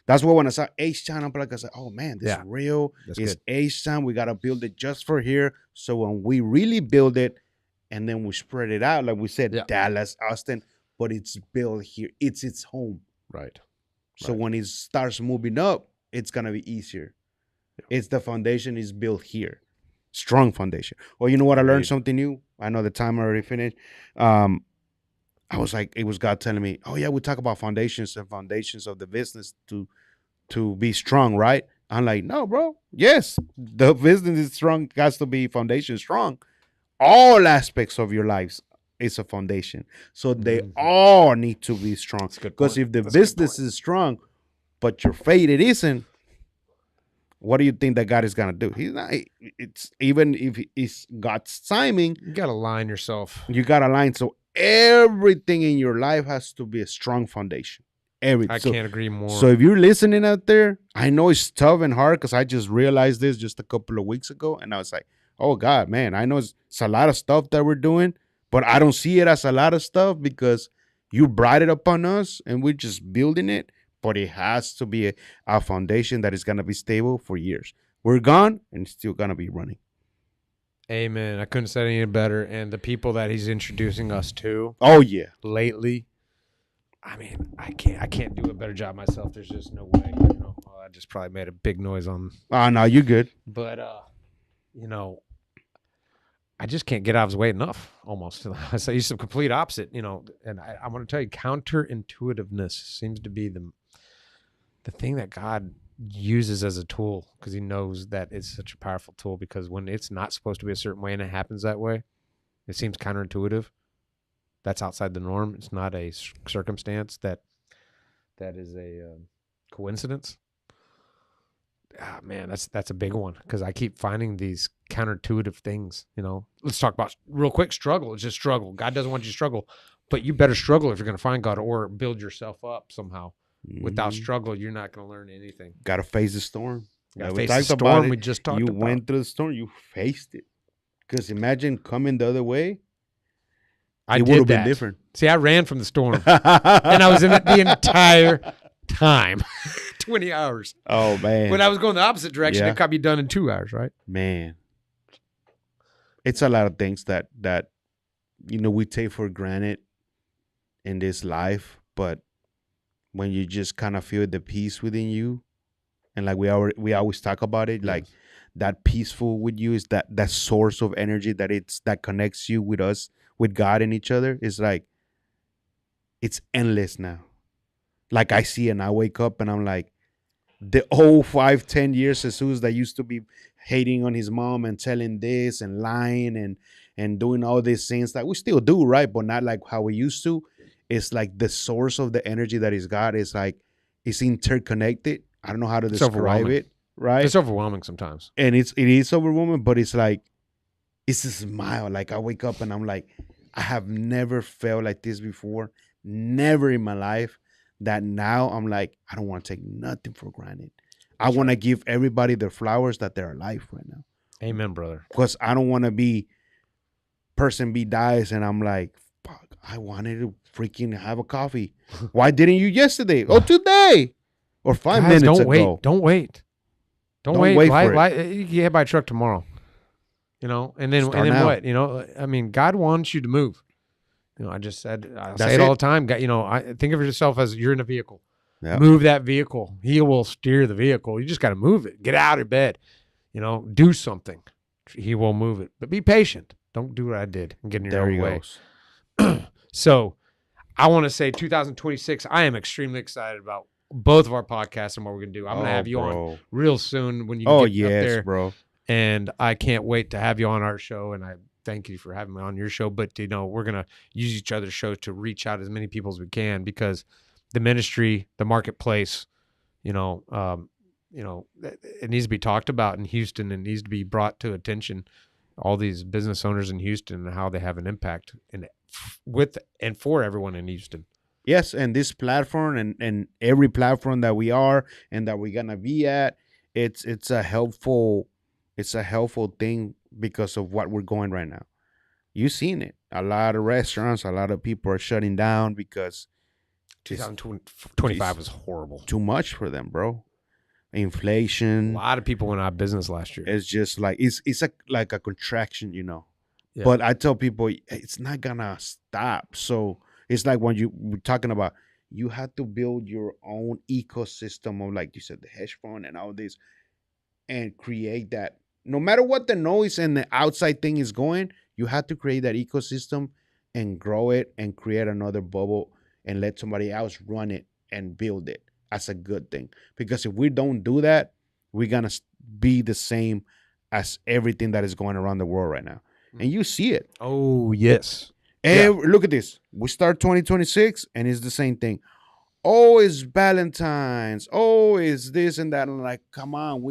That's what when I saw H-Town Unplugged, I said, oh man, this is real. It's H-Town. We got to build it just for here. So when we really build it and then we spread it out, like we said, Dallas, Austin, but it's built here. It's its home. Right. So when it starts moving up, it's going to be easier. It's the foundation is built here. Strong foundation. Well, you know what? I learned something new. I know the time already finished. I was like, it was God telling me, oh yeah, we talk about foundations of the business to be strong, right? I'm like, no, bro. Yes, the business is strong. It has to be foundation strong. All aspects of your lives is a foundation. So they all need to be strong. Because if the business is strong, but your faith it isn't, what do you think that God is gonna do? He's not. It's even if it's God's timing. You gotta align yourself. You gotta align. So everything in your life has to be a strong foundation. Everything. I can't agree more. So if you're listening out there, I know it's tough and hard because I just realized this just a couple of weeks ago, and I was like, oh God, man, I know it's a lot of stuff that we're doing, but I don't see it as a lot of stuff because You brought it upon us, and we're just building it. But it has to be a foundation that is gonna be stable for years. We're gone, and it's still gonna be running. Amen. I couldn't say any better. And the people that he's introducing us to Oh yeah, lately, I mean, I can't do a better job myself. There's just no way. You know, I just probably made a big noise on. oh no, you good. But you know, I just can't get out of his way enough. Almost, so he's the complete opposite. You know, and I want to tell you, counterintuitiveness seems to be the thing that God uses as a tool, because he knows that it's such a powerful tool, because when it's not supposed to be a certain way and it happens that way, it seems counterintuitive. That's outside the norm. It's not a circumstance that is a coincidence. Ah, man, that's a big one, because I keep finding these counterintuitive things. You know, let's talk about real quick. Struggle. It's just struggle. God doesn't want you to struggle, but you better struggle if you're going to find God, or build yourself up somehow. Without struggle, you're not going to learn anything. Gotta face the storm. Gotta We face the talked storm about it. we just talked You about. went through the storm. You faced it. Because imagine coming the other way. I It would did have been that. different. See, I ran from the storm, and I was in it the entire time, 20 hours. Oh man, When I was going the opposite direction, Yeah. it could be done in 2 hours, right? man, it's a lot of things that we take for granted in this life, but when you just kind of feel the peace within you, and like we always talk about it, like that peaceful with you is that source of energy that connects you with us, with God and each other, is like it's endless now. Like I see and I wake up and I'm like, the old 5-10 years Jesus that used to be hating on his mom and telling this and lying and doing all these things that we still do, right? But not like how we used to. It's like the source of the energy that is God is like, it's interconnected. I don't know how to describe overwhelming. it, right? It's overwhelming sometimes. And it is overwhelming, but it's like, it's a smile. Like I wake up and I'm like, I have never felt like this before. Never in my life. That now I'm like, I don't want to take nothing for granted. I want to give everybody their flowers that they're alive right now. Amen, brother. Because I don't want to be person B dies and I'm like, fuck, I wanted to freaking have a coffee. Why didn't you yesterday? Oh, today. Or 5 minutes don't ago. wait. Don't wait. Don't Don't wait. wait for You get hit by a truck tomorrow. You know, and then now. what? You know, I mean, God wants you to move. You know, I just said, I That's say it all it. the time. You know, I think of yourself as you're in a vehicle. Yeah. Move that vehicle. He will steer the vehicle. You just got to move it. Get out of bed. You know, do something. He will move it. But be patient. Don't do what I did and get in your There own he way. goes. So I want to say 2026, I am extremely excited about both of our podcasts and what we're going to do. I'm going to have you on real soon when you get up there. Bro. And I can't wait to have you on our show. And I thank you for having me on your show. But, you know, we're going to use each other's shows to reach out as many people as we can, because the ministry, the marketplace, it needs to be talked about in Houston. It needs to be brought to attention. All these business owners in Houston and how they have an impact with and for everyone in Houston. Yes, and this platform and every platform that we are and that we're gonna be at, it's a helpful thing because of what we're going right now. You've seen it. A lot of restaurants, a lot of people are shutting down because 2025 was horrible. Too much for them, bro. A Inflation. lot of people went out of business last year. It's just like it's like a contraction, you know. Yeah. But I tell people it's not gonna stop. So it's like when we're talking about, you have to build your own ecosystem of, like you said, the hedge fund and all this, and create that. No matter what the noise and the outside thing is going, you have to create that ecosystem and grow it and create another bubble and let somebody else run it and build it. That's a good thing. Because if we don't do that, we're going to be the same as everything that is going around the world right now. And you see it. Oh, yes. Look at this. We start 2026 and it's the same thing. Oh, it's Valentine's. Oh, it's this and that. And like, come on,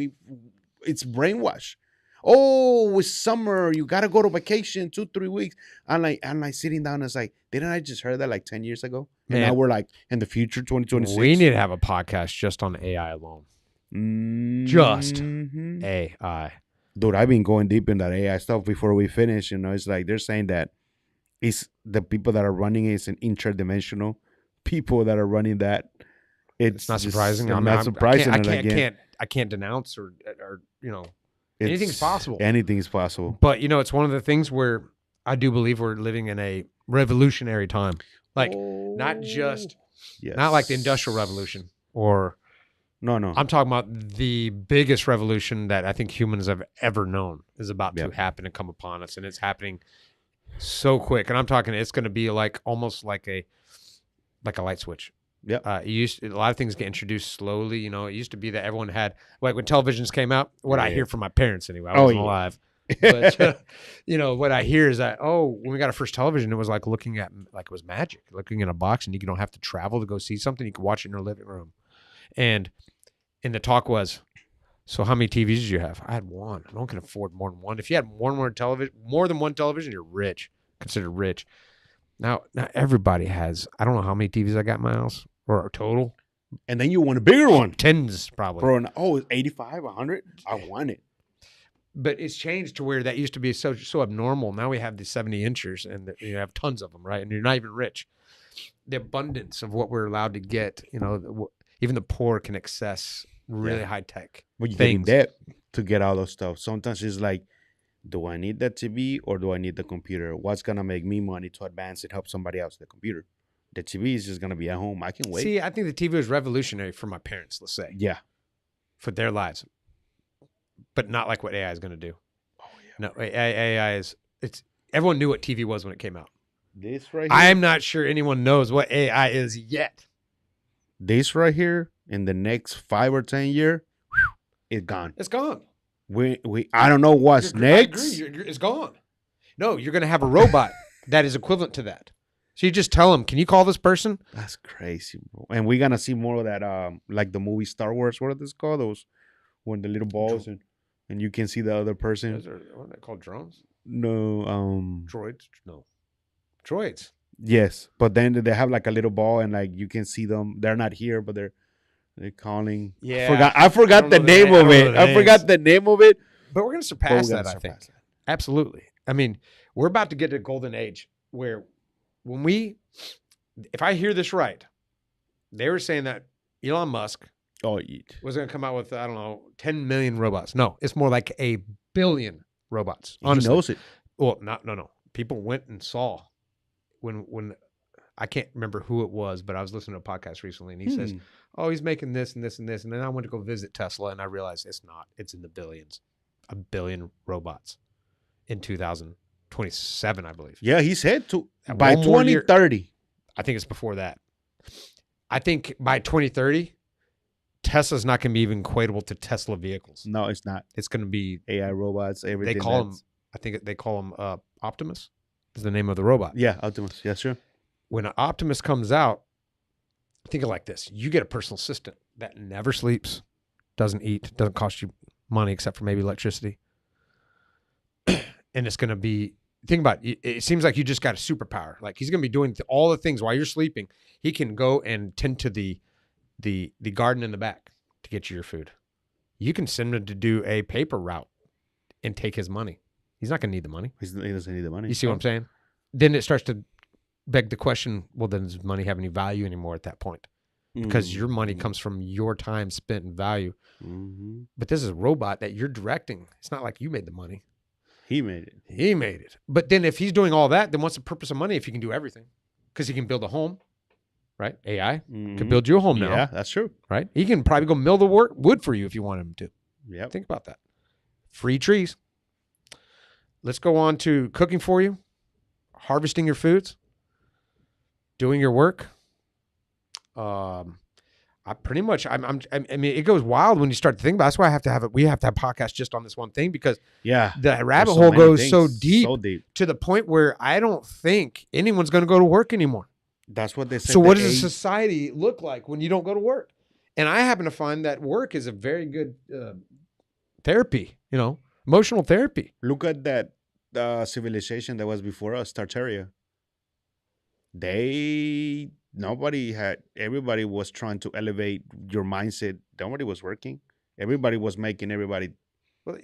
it's brainwash. Oh, it's summer. You gotta go to vacation 2-3 weeks. I'm like sitting down and it's like, didn't I just heard that like 10 years ago? And now we're like in the future, 2026. We need to have a podcast just on AI alone. Just AI. Dude, I've been going deep in that AI stuff before we finish. You know, it's like they're saying that It's the people that are running it is an interdimensional people that are running that. It's not surprising. Not surprising. I can't denounce or anything's possible. Anything is possible. But it's one of the things where I do believe we're living in a revolutionary time. Like not like the Industrial Revolution or no. I'm talking about the biggest revolution that I think humans have ever known is about to happen and come upon us, and it's happening so quick. And I'm talking, it's going to be like almost like a light switch. Yeah. A lot of things get introduced slowly. It used to be that everyone had, like when televisions came out, what I hear from my parents anyway, I wasn't alive. But, what I hear is that, when we got our first television, it was like looking at, like it was magic, looking in a box, and you don't have to travel to go see something. You can watch it in your living room. And the talk was, so how many TVs did you have? I had one. No one can afford more than one. If you had more than one television, you're rich, considered rich. Now everybody has, I don't know how many TVs I got in my house or total. And then you want a bigger one. Tens probably. Bro, it's 85, 100? I want it. But it's changed to where that used to be so abnormal. Now we have the 70 inchers and you have tons of them, right? And you're not even rich. The abundance of what we're allowed to get, even the poor can access really high tech. But you get in debt to get all those stuff. Sometimes it's like, do I need that TV or do I need the computer? What's going to make me money to advance and help somebody else, the computer? The TV is just going to be at home. I can wait. See, I think the TV was revolutionary for my parents, let's say. Yeah. For their lives. But not like what AI is going to do. Oh, yeah. No, AI is, everyone knew what TV was when it came out. This right here. I'm not sure anyone knows what AI is yet. This right here, in the next 5 or 10 years, it's gone. It's gone. I don't know what's next. I agree. It's gone. No, you're going to have a robot that is equivalent to that. So you just tell them, can you call this person? That's crazy, bro. And we're going to see more of that, like the movie Star Wars. What are those called? Those, when the little balls and you can see the other person. What are they called? Drones? No. Droids? No. Droids. Yes. But then they have like a little ball and like you can see them. They're not here, but they're calling. Yeah. I forgot the name of it. I forgot the name of it. But we're going to surpass that, I think. Absolutely. I mean, we're about to get to a golden age where if I hear this right, they were saying that Elon Musk was going to come out with, 10 million robots. No, it's more like 1 billion robots. Honestly. He knows it. Well, no. People went and saw when I can't remember who it was, but I was listening to a podcast recently and he says, he's making this and this and this. And then I went to go visit Tesla and I realized it's not. It's in the billions. 1 billion robots in 2027, I believe. Yeah, he said by 2030. I think it's before that. I think by 2030, Tesla's not going to be even equatable to Tesla vehicles. No, it's not. It's going to be AI robots, everything. They call them Optimus is the name of the robot. Yeah, Optimus. Yeah, sure. When an Optimus comes out, think of it like this. You get a personal assistant that never sleeps, doesn't eat, doesn't cost you money except for maybe electricity. And it's going to be, think about it. It seems like you just got a superpower. Like he's going to be doing all the things while you're sleeping. He can go and tend to the garden in the back to get you your food. You can send him to do a paper route and take his money. He's not going to need the money. He doesn't need the money. You see what I'm saying? Then it starts to beg the question, well, then does money have any value anymore at that point? Because your money comes from your time spent in value. Mm-hmm. But this is a robot that you're directing. It's not like you made the money. He made it. He made it. But then if he's doing all that, then what's the purpose of money if he can do everything? Because he can build a home, right? AI can build you a home now. Yeah, that's true. Right? He can probably go mill the wood for you if you want him to. Yeah. Think about that. Free trees. Let's go on to cooking for you, harvesting your foods, doing your work. I mean, it goes wild when you start to think about it. That's why we have to have podcasts just on this one thing because the rabbit hole goes so deep to the point where I don't think anyone's going to go to work anymore. That's what they say. So what does a society look like when you don't go to work? And I happen to find that work is a very good therapy, emotional therapy. Look at that civilization that was before us, Tartaria. Everybody was trying to elevate your mindset. Nobody was working. Everybody was making everybody. Well,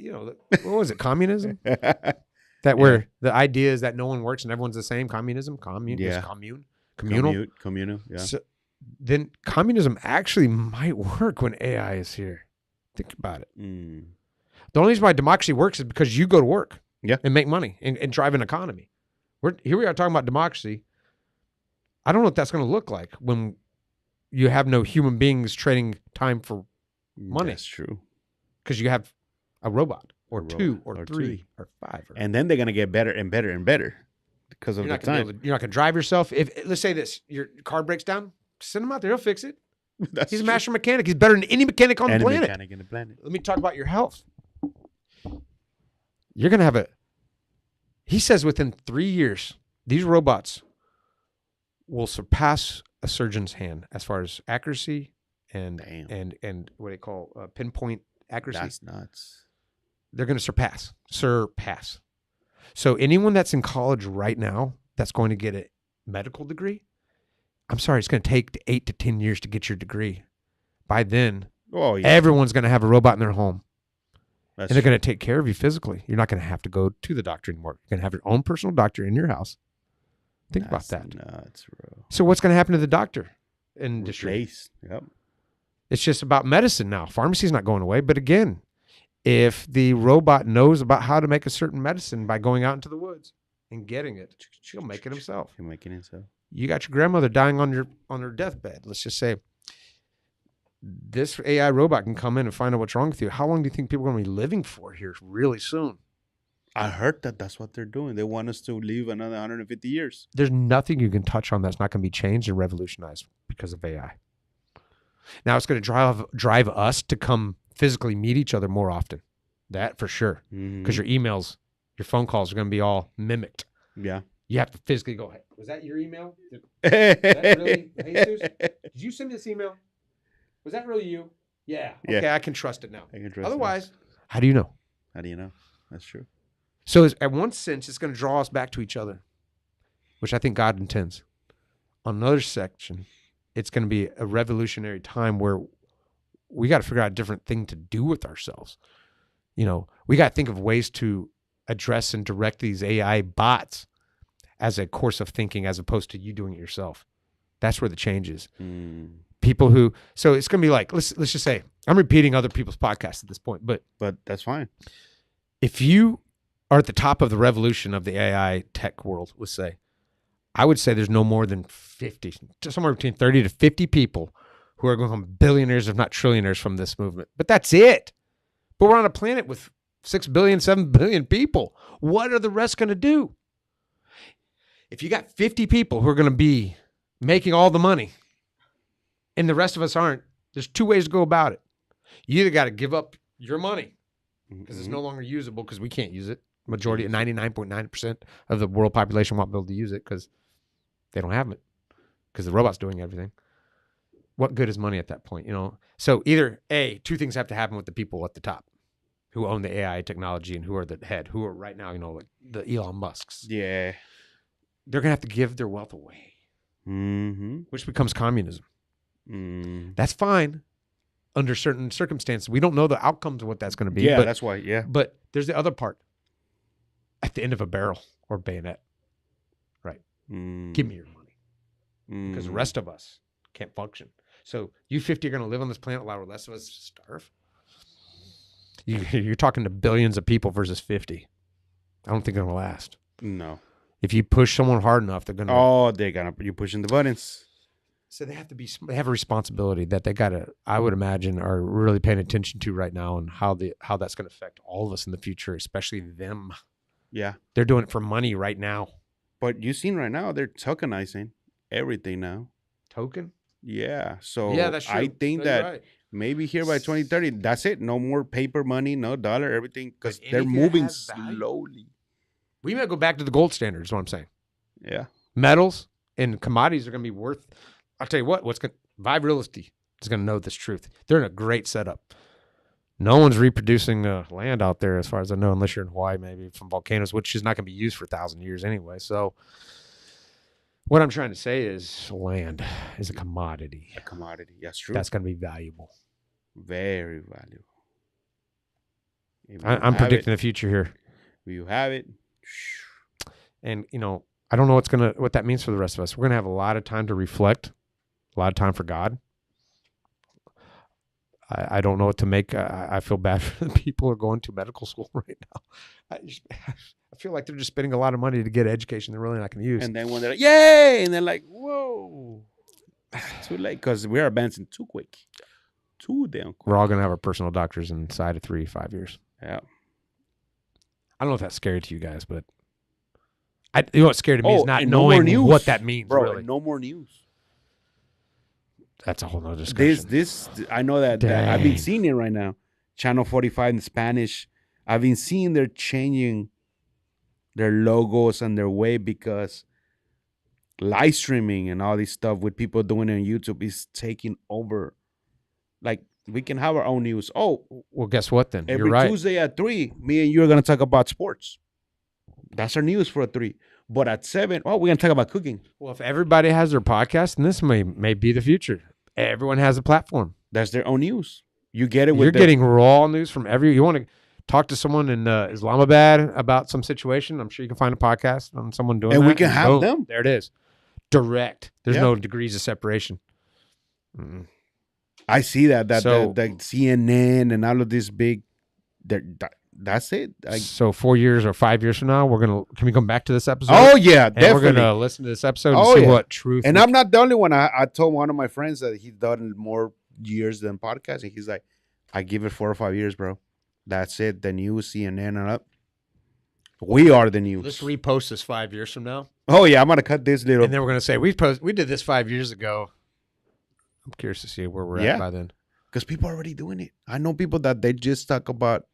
what was it? Communism? That where the idea is that no one works and everyone's the same. Communism, Yeah. communal. Communal. Yeah. So then communism actually might work when AI is here. Think about it. Mm. The only reason why democracy works is because you go to work and make money and drive an economy. Here we are talking about democracy. I don't know what that's going to look like when you have no human beings trading time for money. That's true. Because you have a robot or two or three or five. And then they're going to get better and better and better because of the time. You're not going to drive yourself. Let's say this, your car breaks down, send him out there. He'll fix it. He's a master mechanic. He's better than any mechanic on the planet. Let me talk about your health. You're going to have he says within 3 years, these robots will surpass a surgeon's hand as far as accuracy and what they call pinpoint accuracy. That's nuts. They're going to surpass. So anyone that's in college right now that's going to get a medical degree, I'm sorry, it's going to take 8 to 10 years to get your degree. By then, everyone's going to have a robot in their home. And they're going to take care of you physically. You're not going to have to go to the doctor anymore. You're going to have your own personal doctor in your house. Think about that. Nuts, bro. So what's going to happen to the doctor industry? Yep. It's just about medicine now. Pharmacy's not going away. But again, if the robot knows about how to make a certain medicine by going out into the woods and getting it, he'll make it himself. You got your grandmother dying on her deathbed. Let's just say this AI robot can come in and find out what's wrong with you. How long do you think people are going to be living for here really soon? I heard that's what they're doing. They want us to live another 150 years. There's nothing you can touch on that's not going to be changed and revolutionized because of AI. Now it's going to drive us to come physically meet each other more often. That for sure. Because your emails, your phone calls are going to be all mimicked. Yeah. You have to physically go, hey, was that your email? Was that really Jesus? Did you send me this email? Was that really you? Yeah. Okay, I can trust it now. Otherwise, how do you know? That's true. So at one sense, it's going to draw us back to each other, which I think God intends. On another section, it's going to be a revolutionary time where we got to figure out a different thing to do with ourselves. We got to think of ways to address and direct these AI bots as a course of thinking as opposed to you doing it yourself. That's where the change is. People so it's going to be like, let's just say, I'm repeating other people's podcasts at this point, but that's fine. If you are at the top of the revolution of the AI tech world, let's say, I would say there's no more than 50, somewhere between 30 to 50 people who are going to become billionaires, if not trillionaires, from this movement. But that's it. But we're on a planet with 6 billion, 7 billion people. What are the rest going to do? If you got 50 people who are going to be making all the money and the rest of us aren't, there's two ways to go about it. You either got to give up your money because it's no longer usable because we can't use it. Majority, 99.9% of the world population won't be able to use it because they don't have it because the robot's doing everything. What good is money at that point? So either two things have to happen with the people at the top who own the AI technology and who are the head, who are right now, like the Elon Musks. Yeah. They're going to have to give their wealth away, which becomes communism. That's fine under certain circumstances. We don't know the outcomes of what that's going to be. Yeah, that's why. Yeah. But there's the other part. At the end of a barrel or bayonet, right? Give me your money. Because the rest of us can't function. So you 50 are going to live on this planet while the rest of us starve? You're talking to billions of people versus 50. I don't think they're going to last. No. If you push someone hard enough, they're going to... you're pushing the buttons. So they have a responsibility that they got to, I would imagine, are really paying attention to right now and how that's going to affect all of us in the future, especially them. Yeah. They're doing it for money right now. But you've seen right now, they're tokenizing everything now. Token? Yeah. So that's true. I think that maybe here by 2030, that's it. No more paper money, no dollar, everything. Because they're moving slowly. We might go back to the gold standard is what I'm saying. Yeah. Metals and commodities are going to be worth, I'll tell you Vibe Realty is going to know this truth. They're in a great setup. No one's reproducing land out there, as far as I know, unless you're in Hawaii, maybe from volcanoes, which is not going to be used for 1,000 years anyway. So what I'm trying to say is land is a commodity. A commodity. That's true. That's going to be valuable. Very valuable. I'm predicting the future here. You have it. And I don't know what that means for the rest of us. We're gonna have a lot of time to reflect, a lot of time for God. I don't know what to make. I feel bad for the people who are going to medical school right now. I feel like they're just spending a lot of money to get education they're really not going to use. And then when they're like, yay! And they're like, whoa. It's too late because we're advancing too quick. Too damn quick. We're all going to have our personal doctors inside of 3-5 years. Yeah. I don't know if that's scary to you guys, but what's scary to me is not and no more knowing news, what that means, bro. really. No more news. That's a whole nother discussion. This I know that I've been seeing it right now. Channel 45 in Spanish. I've been seeing they're changing their logos and their way because live streaming and all this stuff with people doing it on YouTube is taking over. Like, we can have our own news. Oh, well, guess what then? every You're right. Tuesday at 3, me and you are going to talk about sports. That's our news for 3. But at 7, we're going to talk about cooking. Well, if everybody has their podcast, and this may be the future. Everyone has a platform. That's their own news. You get it with You're getting raw news from you want to talk to someone in Islamabad about some situation. I'm sure you can find a podcast on someone doing that. And we can have them. There it is. Direct. There's Yeah. no degrees of separation. Mm. I see that So- the CNN and all of this big, that's it. So 4 years or 5 years from now, can we come back to this episode? Oh yeah, and definitely. we're gonna listen to this episode and Oh, see yeah. what truth. And I'm not the only one. I told one of my friends that he's done more years than podcasting. He's like, I give it 4 or 5 years, bro. That's it. The news, CNN, and up. We are the news. Let's repost this 5 years from now, Oh yeah, I'm gonna cut this little. and then we're gonna say we did this 5 years ago. I'm curious to see where we're Yeah. at by then. Because people are already doing it. I know people that they just talk about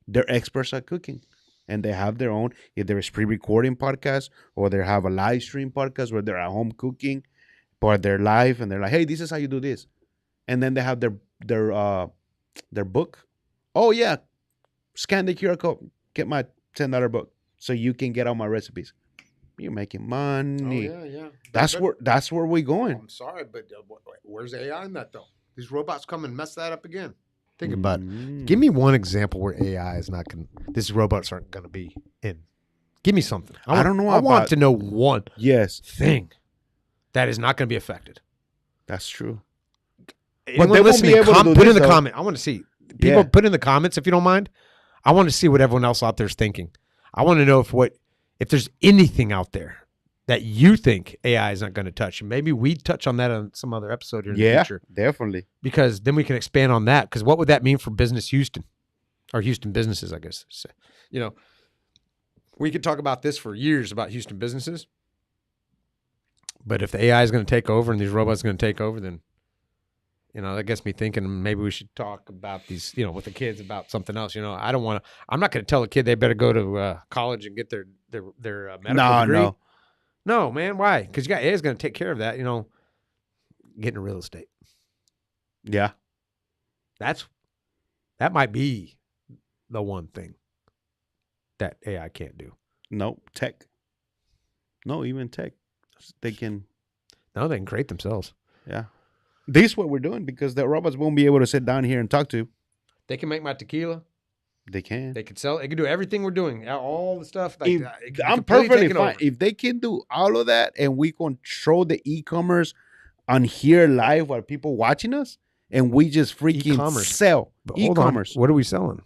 they're experts at cooking. And they have their own, either it's pre-recording podcast or they have a live stream podcast where they're at home cooking, but they're live and they're like, hey, this is how you do this. And then they have their book. Oh yeah, scan the QR code, get my $10 book so you can get all my recipes. You're making money. yeah. That's where we're going. I'm sorry, but where's AI in that though? These robots come and mess that up again. Think about it. Mm. Give me one example where AI is not going to, these robots aren't going to be in. Give me something. I don't know I want about- to know one Yes, thing that is not going to be affected. that's true. Anyone they won't be listening, able to do put in this, the though. comment. I want to see. People Yeah. put in the comments if you don't mind. I want to see what everyone else out there is thinking. I want to know if there's anything out there that you think AI is not going to touch. And maybe we touch on that on some other episode here in the Yeah, future. definitely. Because then we can expand on that. Because what would that mean for business Houston, or Houston businesses, I guess. So, we could talk about this for years about Houston businesses. But if the AI is going to take over and these robots are going to take over, then that gets me thinking maybe we should talk about these, with the kids about something else. I'm not going to tell a kid they better go to college and get their medical degree. No, man. Why? Because AI is going to take care of that. Getting real estate. Yeah. That might be the one thing that AI can't do. No, tech. No, even tech. They can. No, they can create themselves. Yeah. This is what we're doing because the robots won't be able to sit down here and talk to. They can make my tequila. They can. They can sell. They can do everything we're doing. All the stuff. Like, If- it can I'm completely perfectly take it fine. over. If they can do all of that and we control the e-commerce on here live while people watching us and we just freaking E-commerce. sell But hold on. e-commerce. What are we selling?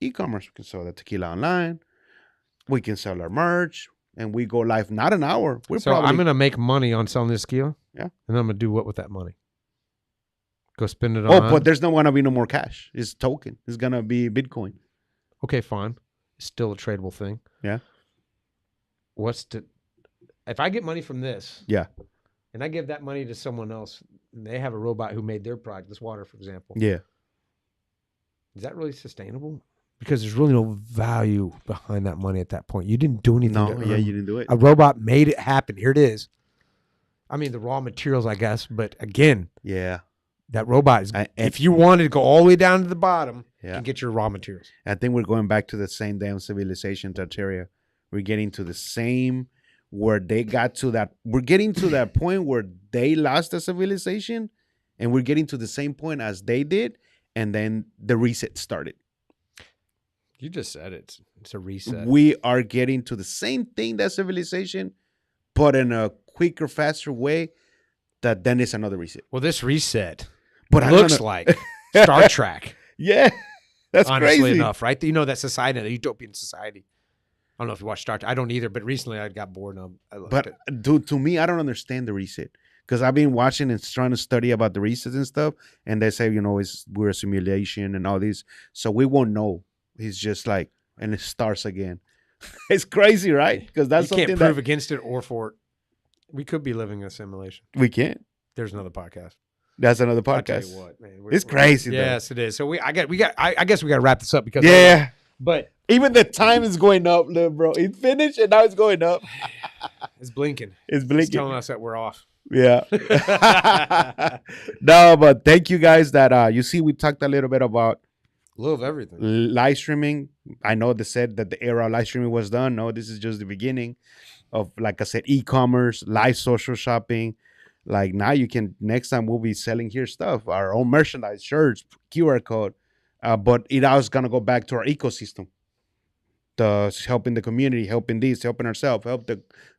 E-commerce. We can sell the tequila online. We can sell our merch and we go live not an hour. I'm going to make money on selling this tequila. Yeah. And then I'm going to do what with that money? Go spend it on. but there's not going to be no more cash. It's token. It's going to be Bitcoin. Okay, fine. It's still a tradable thing. Yeah. If I get money from this, Yeah. and I give that money to someone else, and they have a robot who made their product, this water, for example, Yeah. is that really sustainable? Because there's really no value behind that money at that point. You didn't do anything. No, to yeah, earn. you didn't do it. A robot made it happen. Here it is. I mean, the raw materials, I guess, but again, Yeah. that robot is. And- If you wanted to go all the way down to the bottom Yeah. and get your raw materials, I think we're going back to the same damn civilization, Tartaria. We're getting to the same where they got to that. We're getting to that point where they lost the civilization, and we're getting to the same point as they did, and then the reset started. You just said it. It's a reset. We are getting to the same thing that civilization, but in a quicker, faster way. That then is another reset. Well, this reset But looks like Star Trek. Yeah, that's honestly crazy enough, right? You know that society, the utopian society. I don't know if you watch Star Trek. I don't either, but recently I got bored of. But to me, I don't understand the reset because I've been watching and trying to study about the resets and stuff, and they say we're a simulation and all this, so we won't know. He's just like, and it starts again. It's crazy, right? Because that's you something can't prove against it or for it. We could be living in a simulation. We can't. There's another podcast. That's another I'll tell podcast. you what, man, It's crazy. Though. Yes, it is. So I guess we got to wrap this up because yeah. But even the time is going up, little bro. It finished and now it's going up. it's blinking. It's blinking. It's telling us that we're off. Yeah. No, but thank you guys that you see we talked a little bit about Love everything. Live streaming. I know they said that the era of live streaming was done. No, this is just the beginning of, like I said, e-commerce, live social shopping. Like now you can, next time we'll be selling here stuff, our own merchandise, shirts, QR code. But it was going to go back to our ecosystem. Helping the community, helping this, helping ourselves, help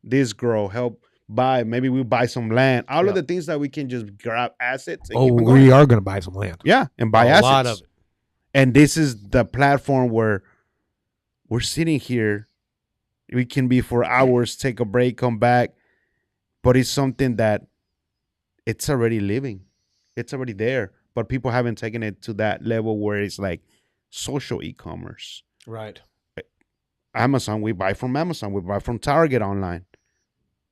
this grow, help buy. Maybe we buy some land. All of the things that we can just grab assets. And keep it going. We are going to buy some land. Yeah, and buy a assets. lot of it. And this is the platform where we're sitting here. We can be for hours, take a break, come back. But it's something that it's already living. It's already there. But people haven't taken it to that level where it's like social e-commerce. Right. Amazon, we buy from Amazon. We buy from Target online.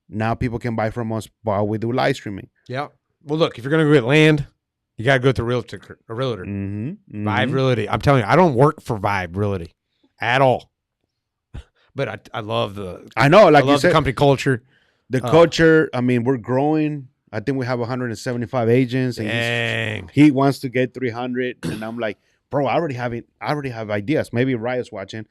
Now people can buy from us while we do live streaming. Yeah. Well, look, if you're going to go get land, you got to go to a realtor. Mm-hmm. Vibe Realty. I'm telling you, I don't work for Vibe Realty at all. But I love the. I know, like I love you said, the company culture. The culture. I mean, we're growing. I think we have 175 agents, and Dang. he wants to get 300. And I'm like, bro, I already have ideas. Maybe Riot's watching.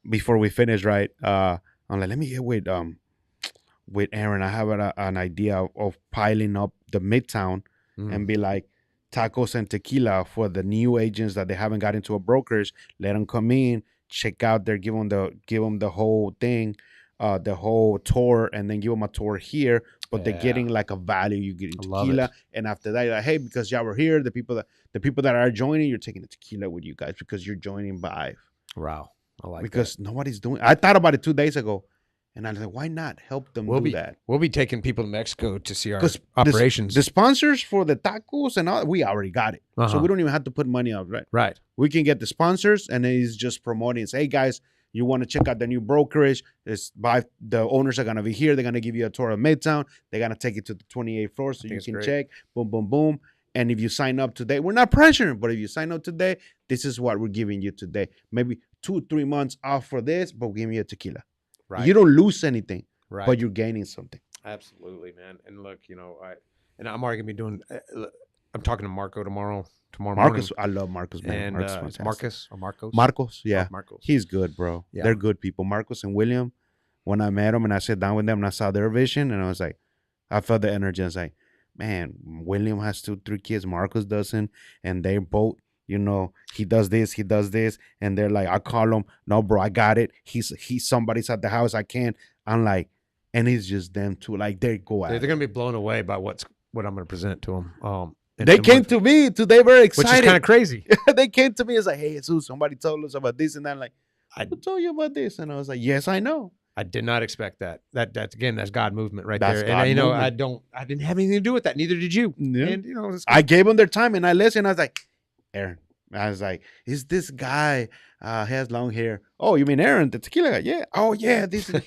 Before we finish, right? I'm like, let me get with Aaron. I have an idea of piling up the Midtown and be like, tacos and tequila for the new agents that they haven't got into a brokerage. Let them come in, check out there, give them the whole thing, the whole tour, and then give them a tour here. But they're getting like a value. You get tequila, and after that, you're like, hey, because y'all were here, the people that are joining, you're taking the tequila with you guys because you're joining Vive. Wow, I like because nobody's doing. I thought about it 2 days ago. And I was like, why not help them do that? We'll be taking people to Mexico to see our operations. The sponsors for the tacos and all, we already got it. So we don't even have to put money out, right? Right. We can get the sponsors, and then he's just promoting. Say, hey, guys, you want to check out the new brokerage. The owners are going to be here. They're going to give you a tour of Midtown. They're going to take you to the 28th floor so you can check. Boom, boom, boom. And if you sign up today, we're not pressuring, but if you sign up today, this is what we're giving you today. Maybe 2-3 months off for this, but we're giving you a tequila. Right. You don't lose anything, but you're gaining something. Absolutely, man. And look, I'm already gonna be doing. I'm talking to Marco tomorrow. Marcos, morning. I love Marcos, man. And it's Marcos or Marcos. Marcos, yeah, Marcos. He's good, bro. Yeah. They're good people. Marcos and William. When I met them and I sat down with them and I saw their vision, and I was like, I felt the energy. I was like, man, William has 2-3 kids. Marcos doesn't, and they're both. He does this, and they're like, I call him, no, bro, I got it. He's somebody's at the house, I can't. I'm like, and it's just them two, like they go out. They're gonna be blown away by what I'm gonna present to them. They came to me today, very excited, which is kind of crazy. They came to me, it's like, hey, Jesus, somebody told us about this and that. Like, I told you about this, and I was like, yes, I know. I did not expect that. That's again, that's God movement right there. And movement. I didn't have anything to do with that. Neither did you. Yeah. And I gave them their time, and I listened. I was like, Aaron. I was like, is this guy he has long hair? Oh, you mean Aaron, the tequila guy? Yeah. Oh, yeah. This is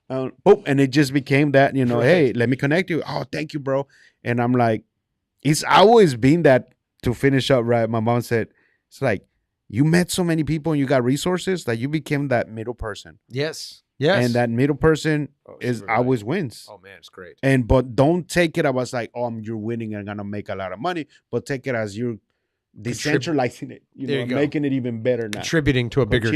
and it just became that, hey, let me connect you. Oh, thank you, bro. And I'm like, it's always been that. To finish up, right? My mom said, it's like, you met so many people and you got resources that you became that middle person. Yes. And that middle person always wins. Oh, man, it's great. But don't take it as like, oh, you're winning and gonna make a lot of money, but take it as you're decentralizing it, making it even better now. Contributing to a bigger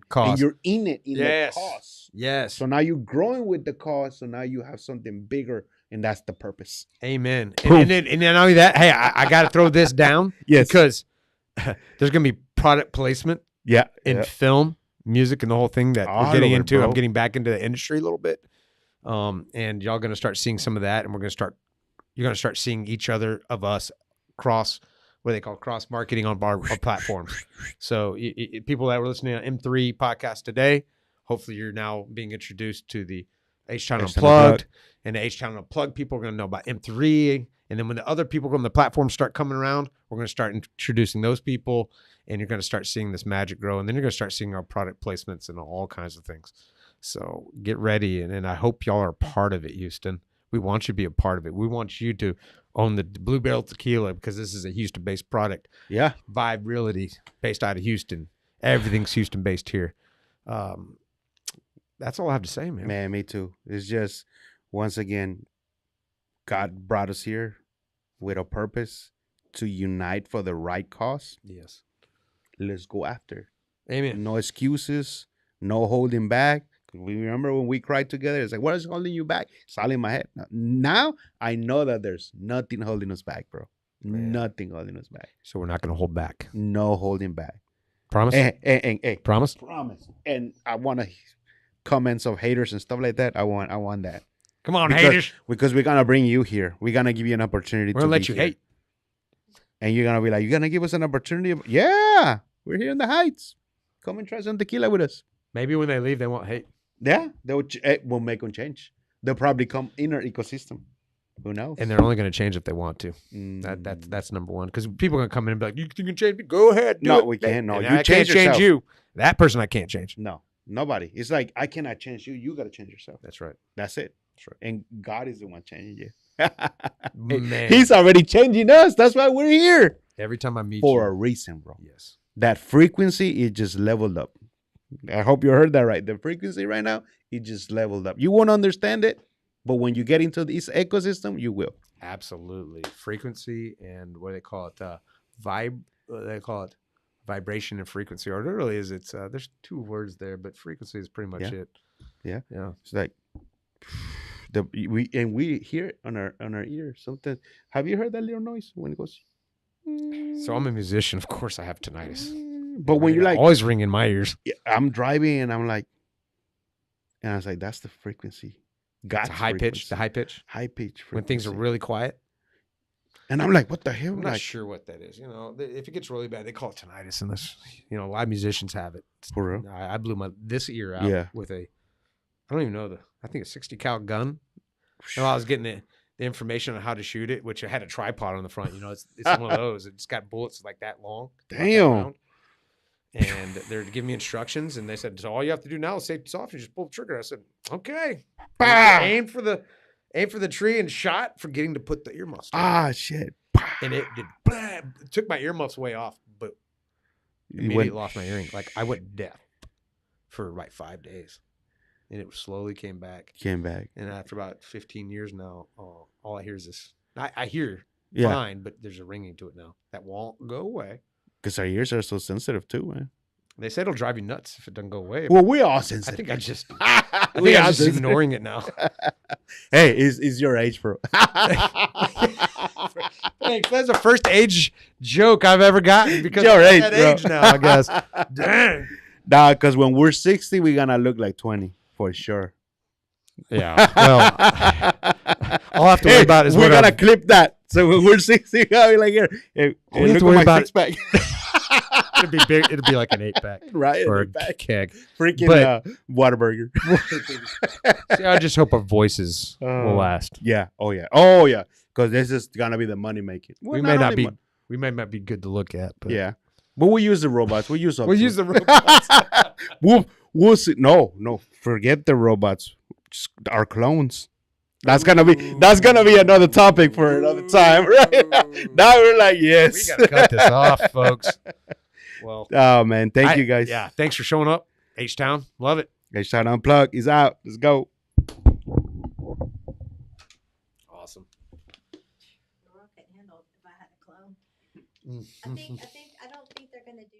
cause. And you're in it, the cause. Yes. So now you're growing with the cause, so now you have something bigger, and that's the purpose. Amen. And then not only that, hey, I got to throw this down. Yes. Because there's going to be product placement Yeah. in Yeah. film, music, and the whole thing that All we're getting of it, into. bro. I'm getting back into the industry a little bit. And y'all going to start seeing some of that. And you're going to start seeing each other of us cross, what they call cross marketing on our platforms. So people that were listening to M3 podcast today, hopefully you're now being introduced to the H-Town H-Town Unplugged, and the H-Town Unplugged people are going to know about M3. And then when the other people from the platform start coming around, we're going to start introducing those people, and you're going to start seeing this magic grow. And then you're going to start seeing our product placements and all kinds of things. So get ready. And I hope y'all are a part of it, Houston. We want you to be a part of it. We want you to own the Blue Barrel Tequila because this is a Houston-based product. Yeah. Vibe Realty, based out of Houston. Everything's Houston-based here. That's all I have to say, man. Man, me too. It's just, once again, God brought us here with a purpose to unite for the right cause. Yes. Let's go after. Amen. No excuses. No holding back. We remember when we cried together. It's like, what is holding you back? It's all in my head. Now I know that there's nothing holding us back, bro. Man. Nothing holding us back. So we're not going to hold back. No holding back. Promise? Hey. Promise? Promise. And I want to comments of haters and stuff like that. I want that. Come on, Because- haters. Because we're gonna bring you here. We're gonna give you an opportunity We're going to let be you here. hate. And you're gonna be like, you're gonna give us an opportunity. Yeah, we're here in the Heights. Come and try some tequila with us. Maybe when they leave, they won't hate. Yeah, we'll make them change. They'll probably come in our ecosystem. Who knows? And they're only going to change if they want to. Mm. That's number one. Because people are going to come in and be like, you can change me? Go ahead. Do No, it." we can't. No, And you I can't change change yourself. you. That person I can't change. No, nobody. It's like, I cannot change you. You gotta change yourself. That's right. That's it. And God is the one changing you. Man. He's already changing us. That's why we're here. Every time I meet For you. a reason, bro. Yes. That frequency is just leveled up. I hope you heard that right. The frequency right now, it just leveled up. You won't understand it, but when you get into this ecosystem, you will. Absolutely. Frequency and what do they call it? They call it vibration and frequency. Or it really is. It's there's two words there, but frequency is pretty much it. Yeah. Yeah. It's like we hear it on our ear sometimes. Have you heard that little noise when it goes? So I'm a musician. Of course, I have tinnitus. But when you're like, always ring in my ears. I'm driving and I'm like, and I was like, that's the frequency. It's a high pitch. The high pitch. high pitch. When things are frequency. really quiet. And I'm like, what the hell? I'm Like, not sure what that is. You know, if it gets really bad, they call it tinnitus. And this, you know, live musicians have it. for real? I blew this ear out Yeah. with I don't even know I think a 60 cal gun. And I was getting the information on how to shoot it, which I had a tripod on the front. You know, it's one of those. It's got bullets like that long. about that Damn. round. And they're giving me instructions, and they said, so all you have to do now is safety soft and just pull the trigger. I said, okay. Bah! Aim for the tree and shot, forgetting to put the earmuffs down. Ah, shit. And it did blah, it took my earmuffs way off, but You immediately went- lost my hearing. Like I went deaf for like 5 days. And it slowly came back. Came back. And after about 15 years now, all I hear is this. I hear Yeah. fine, but there's a ringing to it now. That won't go away. Because our ears are so sensitive too, man. They say it'll drive you nuts if it doesn't go away. Well, we all I sensitive. think I just We I'm all just sensitive. ignoring it now. Hey, is your age, bro? Thanks. That's the first age joke I've ever gotten because Your I'm age, that bro. age now, I guess. Dang. Nah, because when we're 60, we're gonna look like 20 for sure. Yeah. Well, all I have to worry about is we're what gonna I'm- clip that. So when we're 60, I'll be like, here, hey, All we have look to at worry my about- six-pack. it'll be big. It'll be like an 8-pack Right? or a Back. keg. Freaking But- Whataburger. See, I just hope our voices Oh. will last. Yeah. Oh, yeah. Oh, yeah. Because this is gonna be the money making. We may not be. We may not be good to look at, but Yeah. But we'll use the robots. We'll use we'll use the robots. we'll see. No. Forget the robots. Just our clones. That's gonna be another topic for another time, right? Now we're like, We yes. gotta cut this off, folks. Well, Oh man, thank you guys. Yeah, thanks for showing up. H-Town, love it. H-Town Unplugged is out. Let's go. Awesome. The world couldn't handle if I had a clone. I don't think they're gonna do.